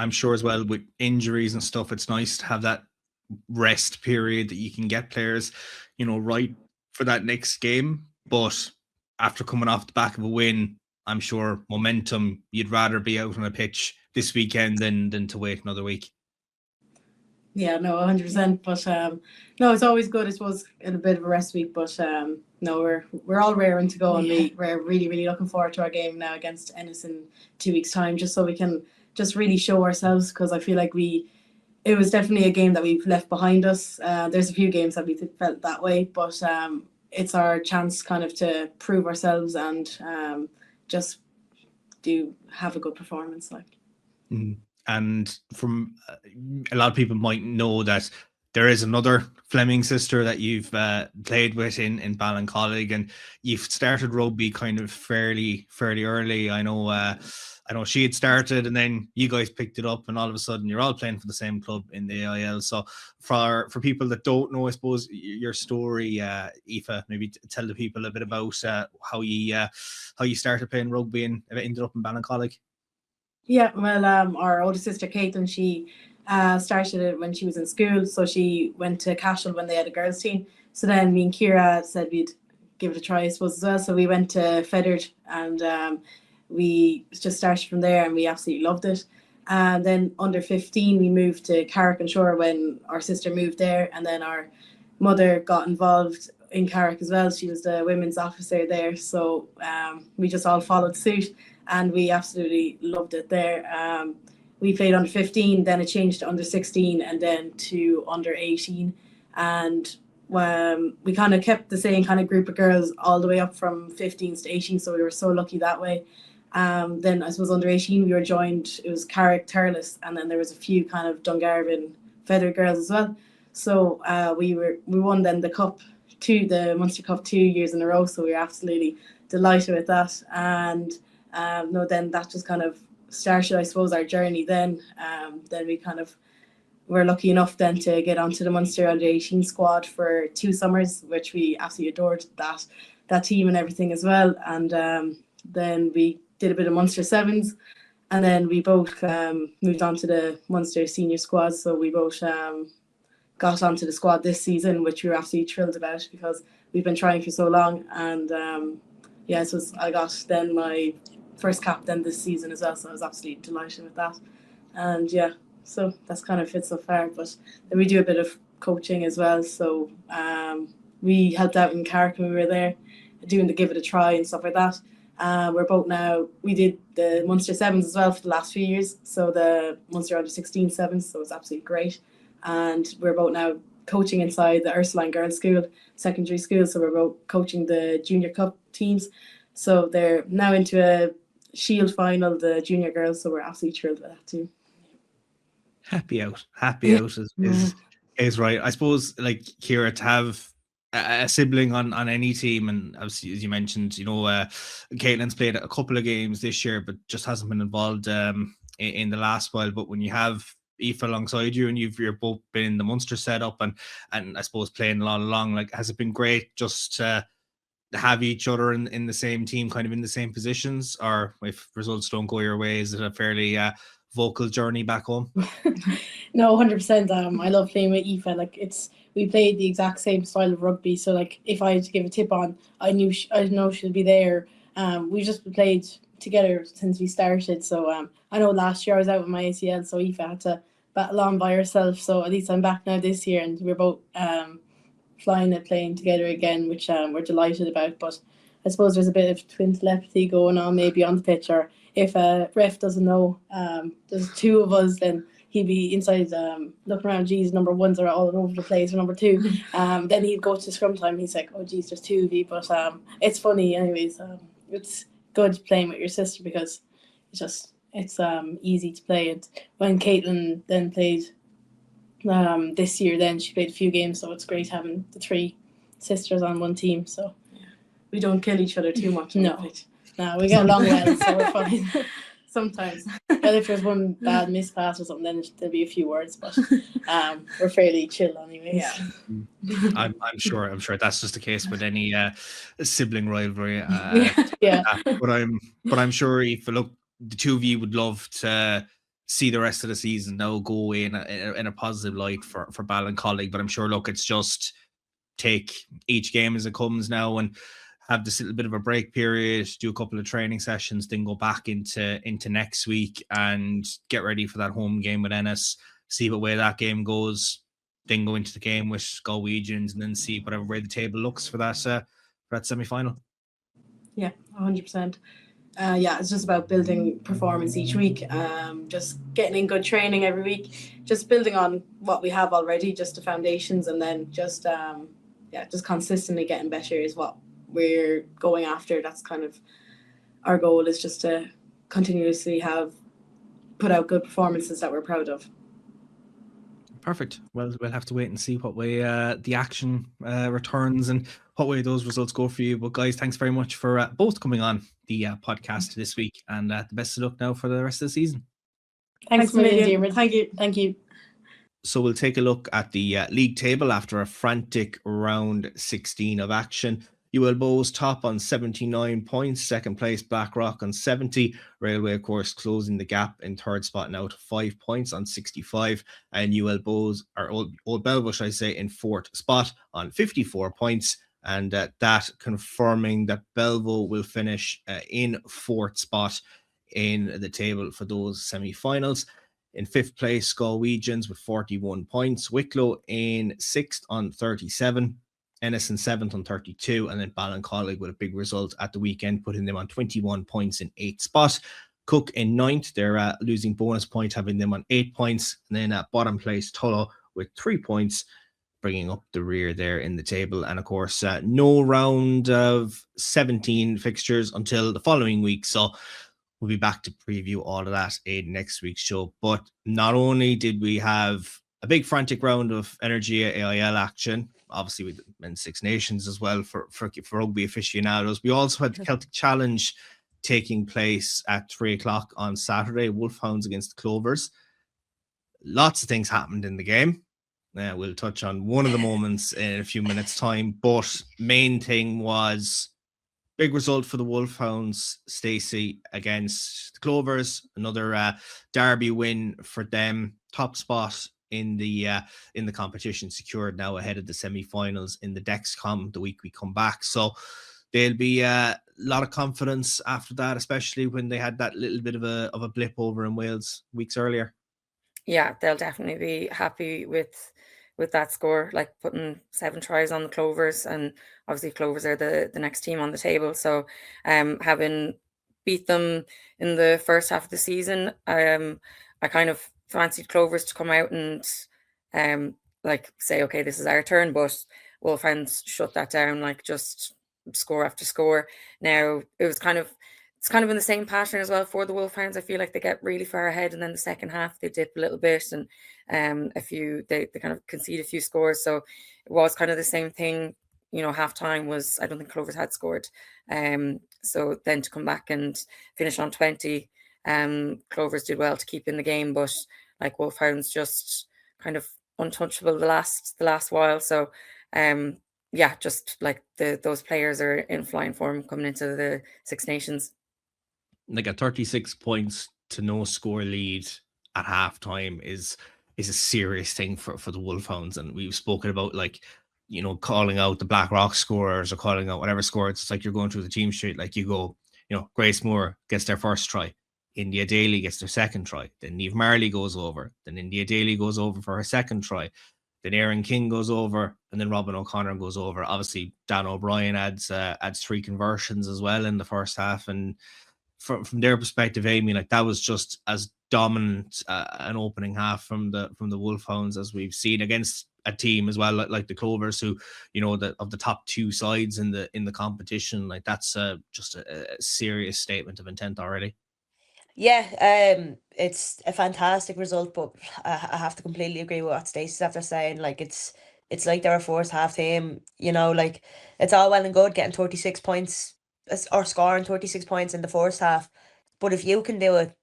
I'm sure as well with injuries and stuff, it's nice to have that rest period that you can get players, right for that next game. But after coming off the back of a win, I'm sure momentum, you'd rather be out on a pitch this weekend than to wait another week. Yeah, no, 100%. But no, it's always good, I suppose, in a bit of a rest week. But no, we're all raring to go, and we're really, really looking forward to our game now against Ennis in 2 weeks' time, just so we can just really show ourselves, because I feel like it was definitely a game that we've left behind us. There's a few games that we felt that way, but it's our chance kind of to prove ourselves and just have a good performance. And from a lot of people might know that there is another Fleming sister that you've played with in Ballincollig, and you've started rugby kind of fairly early. I know she had started, and then you guys picked it up, and all of a sudden you're all playing for the same club in the AIL. So for people that don't know, I suppose, your story, Aoife, maybe tell the people a bit about how you started playing rugby and ended up in Ballincollig. Yeah, well, our older sister Caitlin, she started it when she was in school. So she went to Cashel when they had a girls' team. So then me and Ciara said we'd give it a try, I suppose, as well. So we went to Feathered, and we just started from there, and we absolutely loved it. And then under 15, we moved to Carrick and Shore when our sister moved there, and then our mother got involved in Carrick as well. She was the women's officer there, so we just all followed suit, and we absolutely loved it there. We played under 15, then it changed to under 16, and then to under 18, and we kind of kept the same kind of group of girls all the way up from 15s to 18, so we were so lucky that way. Then I suppose under 18 we were joined, it was Carrick, Thurles, and then there was a few kind of Dungarvan Feather girls as well. So we won then the Munster Cup 2 years in a row, so we were absolutely delighted with that. And then that just kind of started, I suppose, our journey then. Then we kind of were lucky enough then to get onto the Munster under 18 squad for 2 summers, which we absolutely adored that team and everything as well. And then we did a bit of Munster Sevens, and then we both moved on to the Munster senior squad. So we both got onto the squad this season, which we were absolutely thrilled about, because we've been trying for so long. And yeah, so I got then my first cap then this season as well, so I was absolutely delighted with that. And yeah, so that's kind of it so far. But then we do a bit of coaching as well. So we helped out in Carrick when we were there, doing the give it a try and stuff like that. We're both now, we did the Munster Sevens as well for the last few years. So the Munster Under 16 Sevens, so it's absolutely great. And we're both now coaching inside the Ursuline Girls' School, secondary school. So we're both coaching the Junior Cup teams. So they're now into a Shield final, the junior girls. So we're absolutely thrilled with that too. Happy out is right. I suppose, like, Ciara, to have a sibling on any team, and obviously, as you mentioned, Caitlin's played a couple of games this year, but just hasn't been involved in the last while. But when you have Aoife alongside you, and you're both been in the Munster setup, and I suppose playing a lot along, like, has it been great just to have each other in the same team, kind of in the same positions? Or if results don't go your way, is it a fairly vocal journey back home? No, 100%. I love playing with Aoife. Like, we played the exact same style of rugby. So like, if I had to give a tip on, I know she'll be there. We've just played together since we started. So I know last year I was out with my ACL, so Aoife had to battle on by herself. So at least I'm back now this year, and we're both flying and playing together again, which we're delighted about. But I suppose there's a bit of twin telepathy going on maybe on the pitch, or if a ref doesn't know, there's two of us, then he'd be inside looking around, geez, number ones are all over the place, or number two. Then he'd go to scrum time, he's like, oh geez, there's two of you. But it's funny anyways. It's good playing with your sister because it's easy to play. And when Caitlin then played this year, then she played a few games, so it's great having the three sisters on one team. So we don't kill each other too much. No, we get along well, so we're fine. Sometimes, but if there's one bad mispass or something, then there'll be a few words. But we're fairly chill, anyways. Yeah, I'm sure that's just the case with any sibling rivalry. Yeah. But I'm sure if look, the two of you would love to see the rest of the season now go away in a positive light for Ballincollig. But I'm sure, look, it's just take each game as it comes now and have this little bit of a break period, do a couple of training sessions, then go back into next week and get ready for that home game with Ennis, see what way that game goes, then go into the game with Galwegians, and then see whatever way the table looks for that semi-final. Yeah, 100%. It's just about building performance each week, just getting in good training every week, just building on what we have already, just the foundations, and then just consistently getting better is what we're going after. That's kind of our goal, is just to continuously put out good performances that we're proud of. Perfect. Well, we'll have to wait and see what way the action returns and what way those results go for you. But guys, thanks very much for both coming on the podcast this week, and the best of luck now for the rest of the season. Thanks a million, Diarmuid. Thank you. So we'll take a look at the league table after a frantic round 16 of action. UL Bows top on 79 points, second place Blackrock on 70. Railway, of course, closing the gap in third spot now to 5 points on 65. And UL Bows, or Old Belvo, should I say, in fourth spot on 54 points. And that confirming that Belvo will finish in fourth spot in the table for those semi-finals. In fifth place, Galwegians with 41 points. Wicklow in sixth on 37. Ennis in seventh on 32, and then Ballincollig with a big result at the weekend, putting them on 21 points in eighth spot. Cook in ninth, they're losing bonus point, having them on 8 points. And then at bottom place, Tullow with 3 points, bringing up the rear there in the table. And of course, no round of 17 fixtures until the following week. So we'll be back to preview all of that in next week's show. But not only did we have a big frantic round of Energia AIL action, obviously with Men's Six Nations as well for rugby aficionados, we also had the Celtic Challenge taking place at 3:00 on Saturday, Wolfhounds against the Clovers. Lots of things happened in the game. We'll touch on one of the moments in a few minutes' time, but main thing was big result for the Wolfhounds, Stacy, against the Clovers. Another derby win for them. Top spot in the competition secured now ahead of the semi-finals in the Dexcom the week we come back. So they'll be lot of confidence after that, especially when they had that little bit of a blip over in Wales weeks earlier. Yeah, they'll definitely be happy with that score, like putting 7 tries on the Clovers, and obviously Clovers are the next team on the table. So having beat them in the first half of the season, I kind of fancied Clovers to come out and like say, okay, this is our turn, but Wolfhounds shut that down, like just score after score. Now it's kind of in the same pattern as well for the Wolfhounds. I feel like they get really far ahead, and then the second half they dip a little bit, and they kind of concede a few scores. So it was kind of the same thing. Half time was, I don't think Clovers had scored. So then to come back and finish on 20, Clovers did well to keep in the game, but like Wolfhounds just kind of untouchable the last while. So yeah, just like those players are in flying form coming into the Six Nations. Like a 36 points to no score lead at halftime is a serious thing for the Wolfhounds. And we've spoken about, like, calling out the Blackrock scorers or calling out whatever score. It's like you're going through the team sheet. Like you go, Grace Moore gets their first try. India Daly gets their second try. Then Niamh Marley goes over. Then India Daly goes over for her second try. Then Erin King goes over, and then Robin O'Connor goes over. Obviously, Dan O'Brien adds 3 conversions as well in the first half. And from their perspective, Aimee, like that was just as dominant an opening half from the Wolfhounds as we've seen against a team as well like the Clovers, who of the top 2 sides in the competition. Like that's just a serious statement of intent already. Yeah, it's a fantastic result, but I have to completely agree with what Stacey's after saying. Like it's like they're a first half team, like it's all well and good getting 36 points or scoring 36 points in the first half, but if you can do it,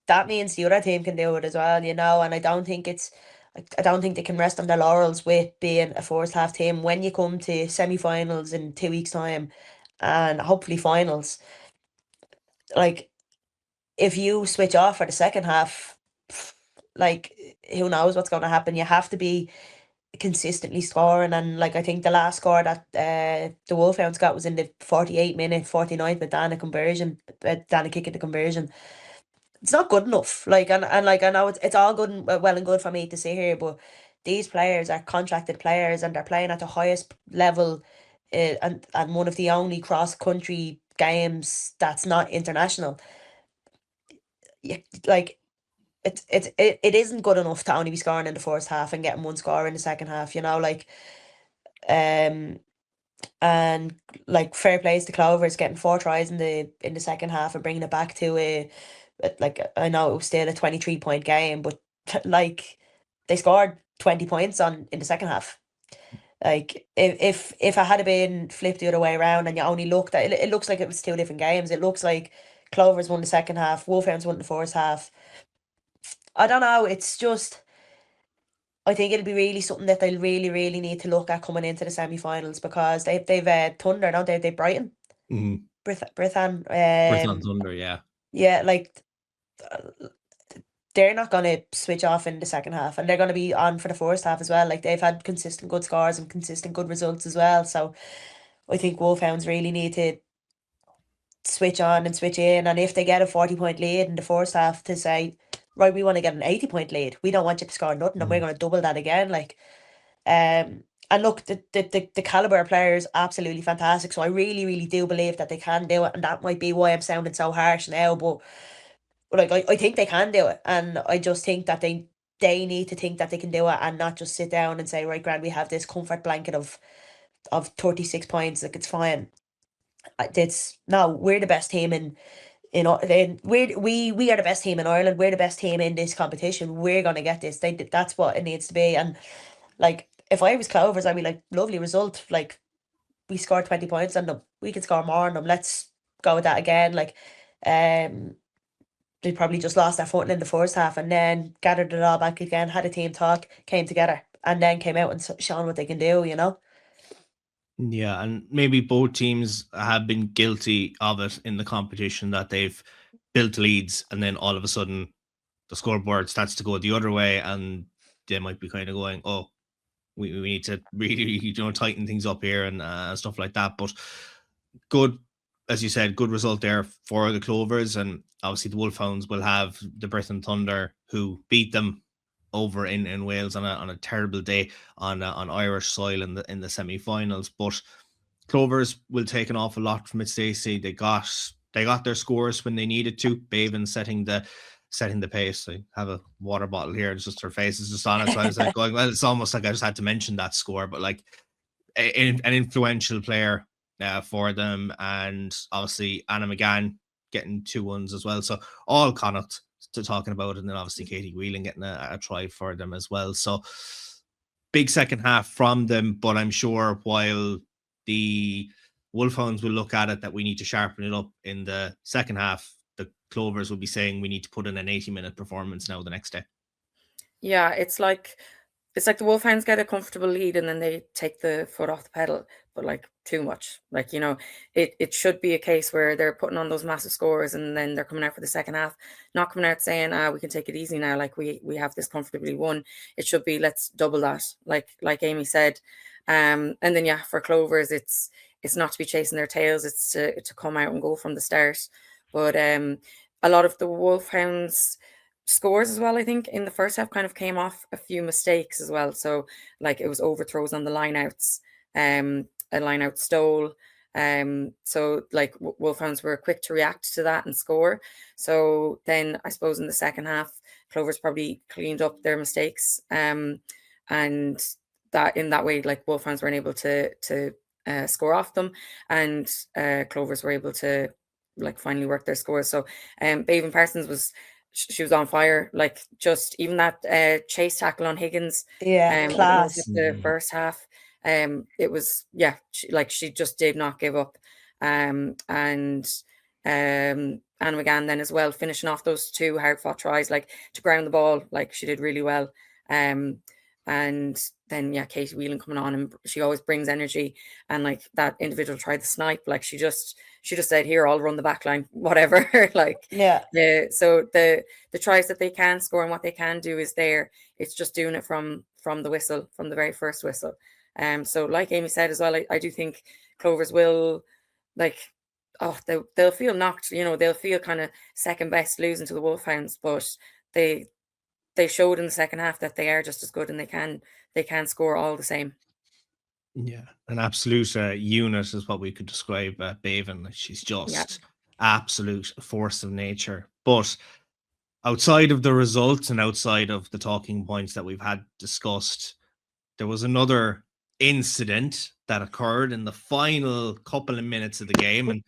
that means the other team can do it as well, and I don't think they can rest on their laurels with being a first half team when you come to semi-finals in 2 weeks' time and hopefully finals. Like, if you switch off for the second half, like, who knows what's going to happen. You have to be consistently scoring, and like I think the last score that the Wolfhounds got was in the 48-minute, 49th with Dana kicking the conversion. It's not good enough. Like, and like, I know it's all good and well and good for me to say here, but these players are contracted players and they're playing at the highest level, and one of the only cross country games that's not international. Like, it isn't good enough to only be scoring in the first half and getting 1 score in the second half, like, and like fair plays to Clovers getting 4 tries in the second half and bringing it back to like, I know it was still a 23-point game, but like they scored 20 points in the second half. Like, if it had been flipped the other way around and you only looked at it, it looks like it was 2 different games. It looks like Clovers won the second half, Wolfhounds won the first half. I don't know. It's just, I think it'll be really something that they'll really, really need to look at coming into the semi-finals, because they've Thunder, don't they? They've Brighton. Mm-hmm. Brithan. Brithan Thunder, yeah. Yeah, like they're not going to switch off in the second half, and they're going to be on for the first half as well. Like, they've had consistent good scores and consistent good results as well. So I think Wolfhounds really need to switch on and switch in, and if they get a 40-point lead in the first half, to say, right, we want to get an 80-point lead. We don't want you to score nothing, and we're going to double that again. Like, and look, the caliber of players is absolutely fantastic. So I really, really do believe that they can do it, and that might be why I'm sounding so harsh now. But like, I think they can do it, and I just think that they need to think that they can do it, and not just sit down and say, right, Grant, we have this comfort blanket of 36 points. Like, it's fine. We're the best team we are the best team in Ireland. We're the best team in this competition. We're gonna get this. That's what it needs to be. And like, if I was Clovers, I'd be like, lovely result. Like, we scored 20 points on them. We can score more on them. Let's go with that again. Like, they probably just lost their footing in the first half, and then gathered it all back again, had a team talk, came together, and then came out and shown what they can do, Yeah, and maybe both teams have been guilty of it in the competition, that they've built leads and then all of a sudden the scoreboard starts to go the other way, and they might be kind of going, oh, we need to really, tighten things up here and stuff like that. But good as you said, good result there for the Clovers, and obviously the Wolfhounds will have the Britain Thunder, who beat them over in Wales on a terrible day on Irish soil in the semi-finals. But Clovers will take an awful lot from it, Stacey. They got their scores when they needed to. Bevan setting the pace. I have a water bottle here. It's just her face is just on it. So I was like going, well, it's almost like I just had to mention that score, but like an influential player for them. And obviously Anna McGann getting 2-1s as well. So all Connacht to talking about, and then obviously Katie Whelan getting a try for them as well. So big second half from them, but I'm sure while the Wolfhounds will look at it that we need to sharpen it up in the second half, the Clovers will be saying we need to put in an 80-minute performance now the next day. Yeah, it's like the Wolfhounds get a comfortable lead and then they take the foot off the pedal, but like too much. Like, you know, it should be a case where they're putting on those massive scores and then they're coming out for the second half, not coming out saying, we can take it easy now, like we have this comfortably won. It should be, let's double that, like Aimee said. And then yeah, for Clovers, it's not to be chasing their tails, it's to come out and go from the start. But a lot of the Wolfhounds scores as well, I think, in the first half kind of came off a few mistakes as well. So like it was overthrows on the lineouts, a lineout stole. So like Wolfhounds were quick to react to that and score. So then I suppose in the second half, Clovers probably cleaned up their mistakes. And that in that way, like Wolfhounds weren't able to score off them, and Clovers were able to like finally work their scores. So Bevan Parsons she was on fire, like just even that chase tackle on Higgins. Class. The first half, it was she just did not give up. And Anna McGann then as well, finishing off those 2 hard fought tries, like to ground the ball, like she did really well. And then Katie Whelan coming on, and she always brings energy, and like that individual tried to snipe, like she just said, here, I'll run the back line, whatever. So the tries that they can score and what they can do is there. It's just doing it from the whistle, from the very first whistle. So like Aimee said as well, I do think Clovers will, like, they'll feel knocked, you know, they'll feel kind of second best losing to the Wolfhounds, but they showed in the second half that they are just as good, and they can score all the same. Yeah, an absolute unit is what we could describe Bevan. She's just absolute force of nature. But outside of the results and outside of the talking points that we've had discussed, there was another incident that occurred in the final couple of minutes of the game and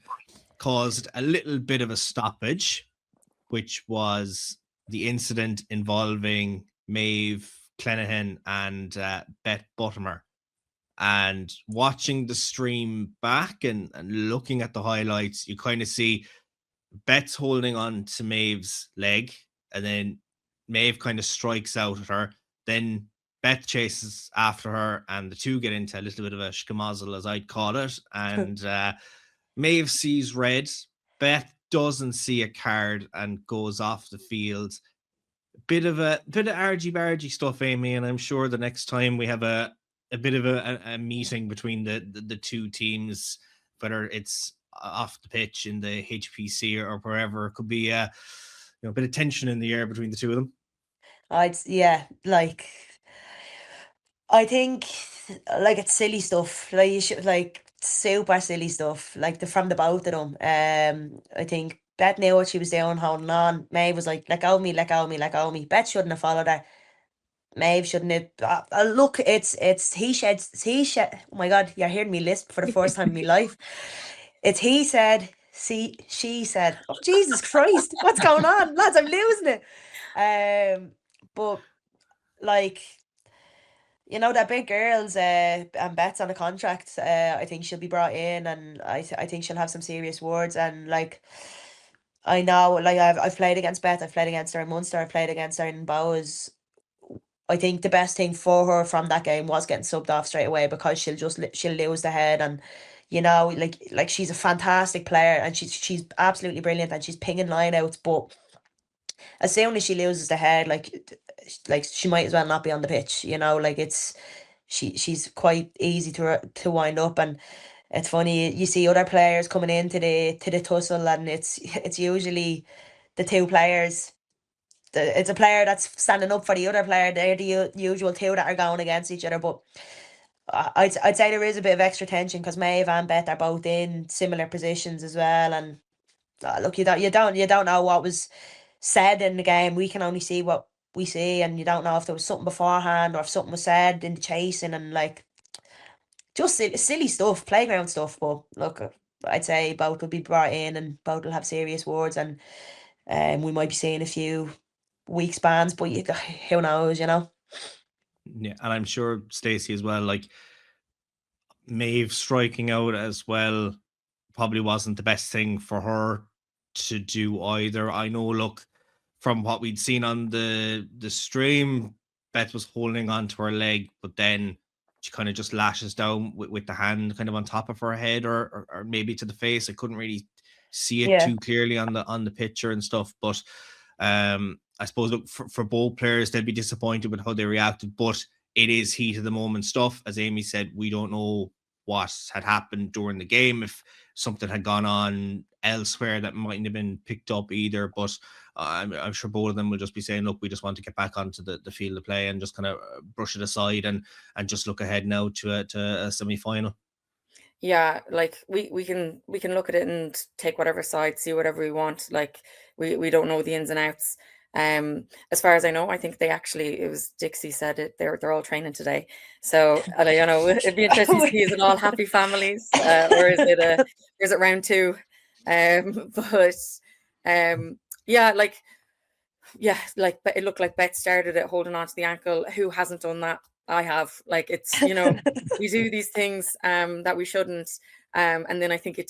caused a little bit of a stoppage, which was the incident involving Maeve Clenaghan and Beth Buttimer. And watching the stream back and looking at the highlights, you kind of see Beth's holding on to Maeve's leg, and then Maeve kind of strikes out at her. Then Beth chases after her, and the two get into a little bit of a schmozzle, as I'd call it. And Maeve sees red. Beth doesn't see a card and goes off the field. Bit of argy-bargy stuff, Aimee, and I'm sure the next time we have a bit of a meeting between the two teams, whether it's off the pitch in the HPC or wherever, it could be a bit of tension in the air between the two of them. I think like it's silly stuff. Like you should, like, super silly stuff. Like from the both of them. I think Beth knew what she was doing, holding on. Maeve was like, let go of me, let go of me, let go of me. Beth shouldn't have followed her. Maeve shouldn't have. Look, it's he said. Oh my God, you're hearing me lisp for the first time in my life. It's he said, she said. Oh, Jesus Christ, what's going on, lads? I'm losing it. But like, you know, that big girls and Bet's on a contract. I think she'll be brought in, and I think she'll have some serious words. And like, I know, like I've played against Beth, I've played against her in Munster, I've played against her in Bowes. I think the best thing for her from that game was getting subbed off straight away, because she'll lose the head, and you know, like she's a fantastic player, and she's absolutely brilliant, and she's pinging lineouts. But as soon as she loses the head, like she might as well not be on the pitch. You know, like she's quite easy to wind up. And it's funny, you see other players coming into the tussle, and it's usually the two players. It's a player that's standing up for the other player. They're the usual two that are going against each other. But I'd say there is a bit of extra tension because Maeve and Beth are both in similar positions as well. And look, you don't know what was said in the game. We can only see what we see, and you don't know if there was something beforehand or if something was said in the chasing, and like just silly stuff, playground stuff. But look, I'd say both will be brought in and both will have serious words, and we might be seeing a few week spans, but who knows, Yeah, and I'm sure Stacey as well, like Maeve striking out as well probably wasn't the best thing for her to do either. I know, look, from what we'd seen on the stream, Beth was holding on to her leg, but then she kind of just lashes down with the hand kind of on top of her head, or maybe to the face. I couldn't really see it too clearly on the picture and stuff, but I suppose, look, for both players, they'd be disappointed with how they reacted, but it is heat of the moment stuff. As Aimee said, we don't know what had happened during the game, if something had gone on elsewhere that mightn't have been picked up either. But I'm sure both of them will just be saying, look, we just want to get back onto the field of play and just kind of brush it aside and just look ahead now to a semi-final. Yeah, like we can look at it and take whatever side, see whatever we want. Like we don't know the ins and outs. As far as I know, I think it was Dixie said it. They're all training today, so it'd be interesting to see, is it all happy families, or is it round two? But yeah, like it looked like Beth started it holding on to the ankle. Who hasn't done that? I have. Like, it's, we do these things that we shouldn't. And then I think it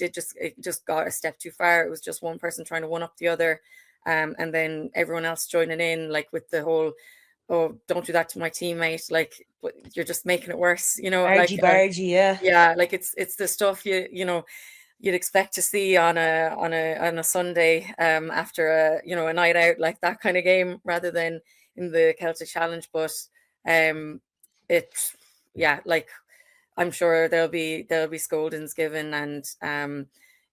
just got a step too far. It was just one person trying to one up the other. And then everyone else joining in, like with the whole, oh, don't do that to my teammate. Like, you're just making it worse, Bargy, yeah. Yeah, like it's the stuff you'd expect to see on a Sunday after a night out, like that kind of game, rather than in the Celtic Challenge. But like, I'm sure there'll be scoldings given, and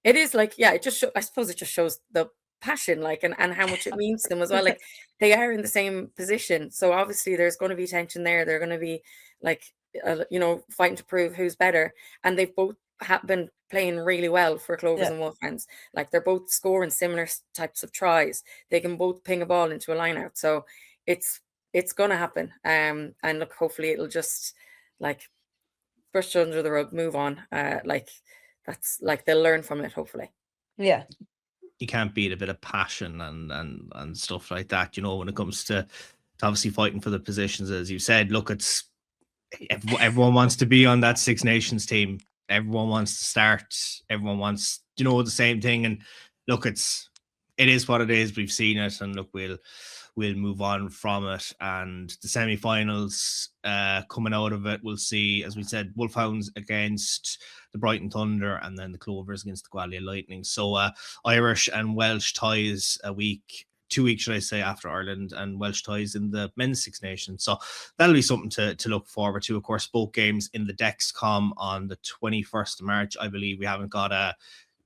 it is like, yeah, I suppose it just shows the passion, like, and how much it means to them as well. Like, they are in the same position, so obviously there's going to be tension there. They're going to be like fighting to prove who's better, and they've both been playing really well for Clovers and Wolfhounds. Like, they're both scoring similar types of tries. They can both ping a ball into a line out, so it's going to happen. And look, hopefully it'll just like brush under the rug, move on. Like, that's like, they'll learn from it, hopefully. Yeah. You can't beat a bit of passion and stuff like that, when it comes to obviously fighting for the positions. As you said, look, it's everyone wants to be on that Six Nations team. Everyone wants to start. Everyone wants, the same thing. And look, it is what it is. We've seen it, and look, we'll move on from it. And the semi-finals coming out of it, we'll see, as we said, Wolfhounds against the Brighton Thunder, and then the Clovers against the Gwalior Lightning. So Irish and Welsh ties 2 weeks, should I say, after Ireland, and Welsh ties in the men's Six Nations. So that'll be something to look forward to. Of course, both games in the Dexcom on the 21st of March. I believe we haven't got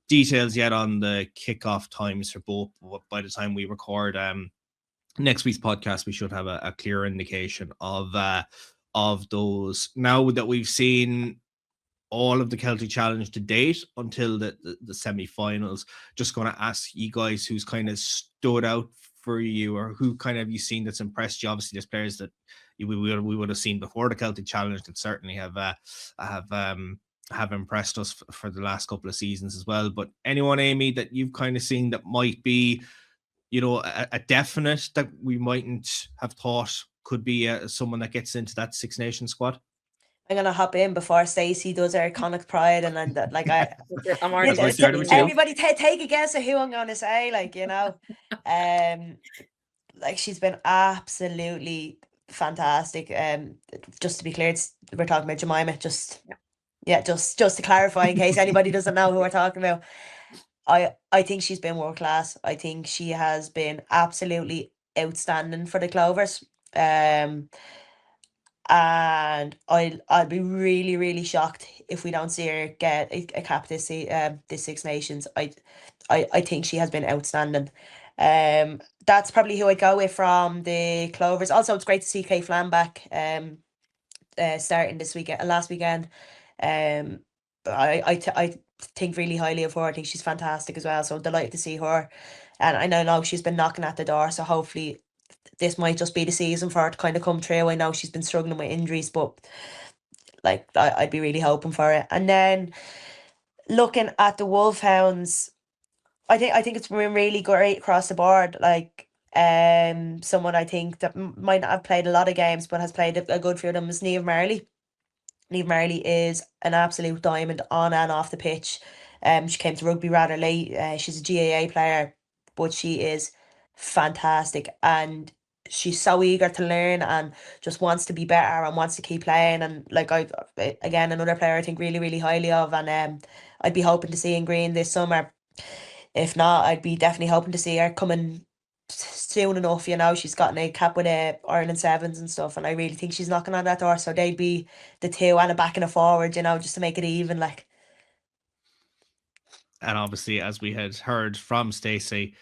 details yet on the kickoff times for both. By the time we record next week's podcast, we should have a clear indication of those. Now that we've seen all of the Celtic Challenge to date until the semi-finals, just going to ask you guys who's kind of stood out for you, or who kind of you seen that's impressed you. Obviously, there's players that we would have seen before the Celtic Challenge that certainly have impressed us for the last couple of seasons as well. But anyone, Aimee, that you've kind of seen that might be, a definite that we mightn't have thought could be someone that gets into that Six Nations squad? I'm gonna hop in before Stacey does her iconic pride, and then I'm already everybody take a guess at who I'm gonna say. Like she's been absolutely fantastic. Just to be clear, we're talking about Jemima. Just to clarify, in case anybody doesn't know who we're talking about. I think she's been world class. I think she has been absolutely outstanding for the Clovers. and I'll be really, really shocked if we don't see her get a cap this Six Nations. I think she has been outstanding. That's probably who I'd go with from the Clovers. Also, it's great to see Kay Flan back. Starting this weekend, last weekend. I think really highly of her. I think she's fantastic as well. So I'm delighted to see her. And I know she's been knocking at the door. So hopefully this might just be the season for her to kind of come through. I know she's been struggling with injuries, but like I'd be really hoping for it. And then looking at the Wolfhounds, I think it's been really great across the board. Like someone I think that might not have played a lot of games but has played a good few of them is Niamh Marley. Niamh Marley is an absolute diamond on and off the pitch. She came to rugby rather late. She's a GAA player, but she is fantastic and she's so eager to learn and just wants to be better and wants to keep playing. And like again, another player I think really, really highly of, and I'd be hoping to see in green this summer. If not, I'd be definitely hoping to see her coming soon enough. You know, she's gotten a cap with Ireland Sevens and stuff, and I really think she's knocking on that door. So they'd be the two and a back and a forward, you know, just to make it even. Like, and obviously, as we had heard from Stacey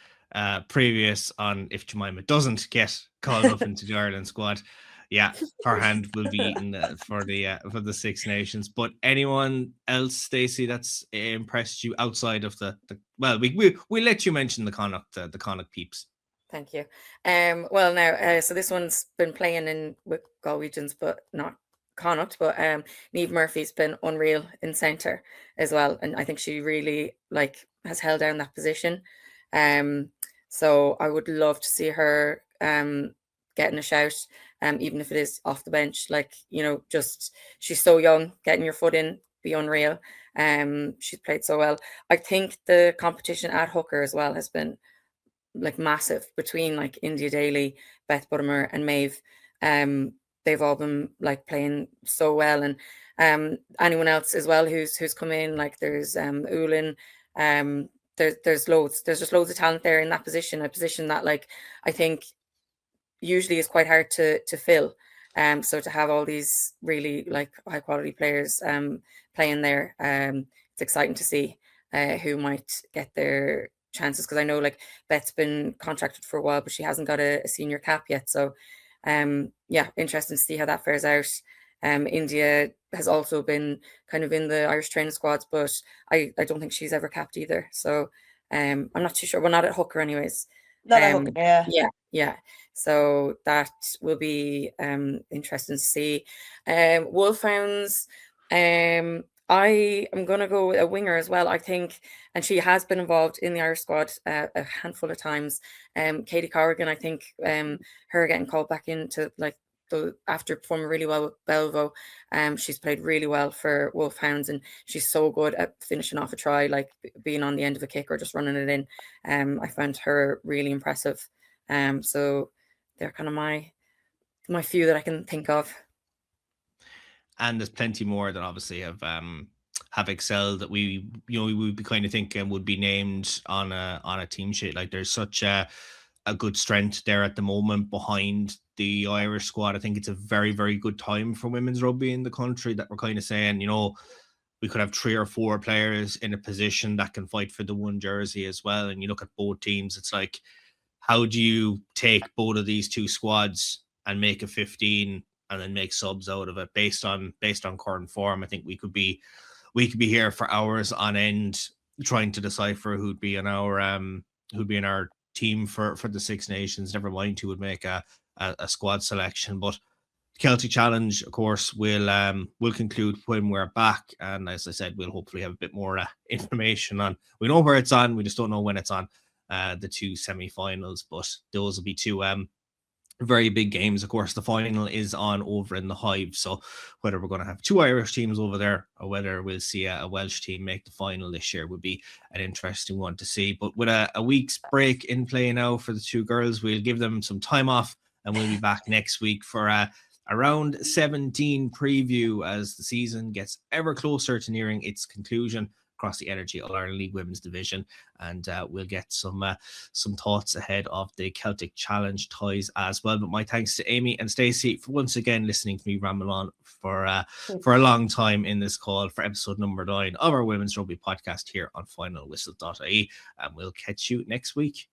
previous on, if Jemima doesn't get called up into the Ireland squad, yeah, her hand will be eaten for the Six Nations. But anyone else, Stacey, that's impressed you outside of the well, we let you mention the Connacht peeps. Thank you. Well, now, so this one's been playing with Galwegians, but not Connacht. But Niamh Murphy's been unreal in centre as well, and I think she really has held down that position. So I would love to see her getting a shout, even if it is off the bench. Like, you know, just she's so young, getting your foot in, be unreal. She's played so well. I think the competition at hooker as well has been massive between India Daly, Beth Buttimer, and Maeve. They've all been playing so well, and anyone else as well who's come in, there's Ulin. There's just loads of talent there in that position, a position that I think usually is quite hard to fill. So to have all these really high quality players playing there, it's exciting to see who might get their chances, because I know Beth's been contracted for a while, but she hasn't got a senior cap yet. So yeah, interesting to see how that fares out. India has also been kind of in the Irish training squads, but I don't think she's ever capped either. So I'm not too sure. Well, not at hooker anyways. Not at hooker, yeah. So that will be interesting to see. Wolfhounds, I am going to go with a winger as well, I think, and she has been involved in the Irish squad a handful of times. Katie Corrigan, I think her getting called back into after performing really well with Belvo, she's played really well for Wolfhounds, and she's so good at finishing off a try, being on the end of a kick or just running it in. I found her really impressive. So they're kind of my few that I can think of. And there's plenty more that obviously have excelled that we would be kind of thinking would be named on a team sheet. There's such a good strength there at the moment behind the Irish squad. I think it's a very, very good time for women's rugby in the country, that we're kind of saying, we could have 3 or 4 players in a position that can fight for the one jersey as well. And you look at both teams, it's how do you take both of these two squads and make a 15 and then make subs out of it based on current form? I think we could be here for hours on end trying to decipher who'd be in our team for the Six Nations, never mind who would make a squad selection. But Celtic Challenge, of course, will conclude when we're back, and as I said, we'll hopefully have a bit more information on. We know where it's on, we just don't know when it's on. The 2 semi-finals, but those will be 2 very big games. Of course, the final is on over in the Hive, so whether we're going to have 2 Irish teams over there or whether we'll see a Welsh team make the final this year would be an interesting one to see. But with a week's break in play now for the 2 girls, we'll give them some time off, and we'll be back next week for a round 17 preview as the season gets ever closer to nearing its conclusion. across the Energia All-Ireland League Women's Division, and we'll get some thoughts ahead of the Celtic Challenge ties as well. But my thanks to Aimee and Stacy for once again listening to me ramble on for a long time in this call for episode number 9 of our Women's Rugby podcast here on FinalWhistle.ie, and we'll catch you next week.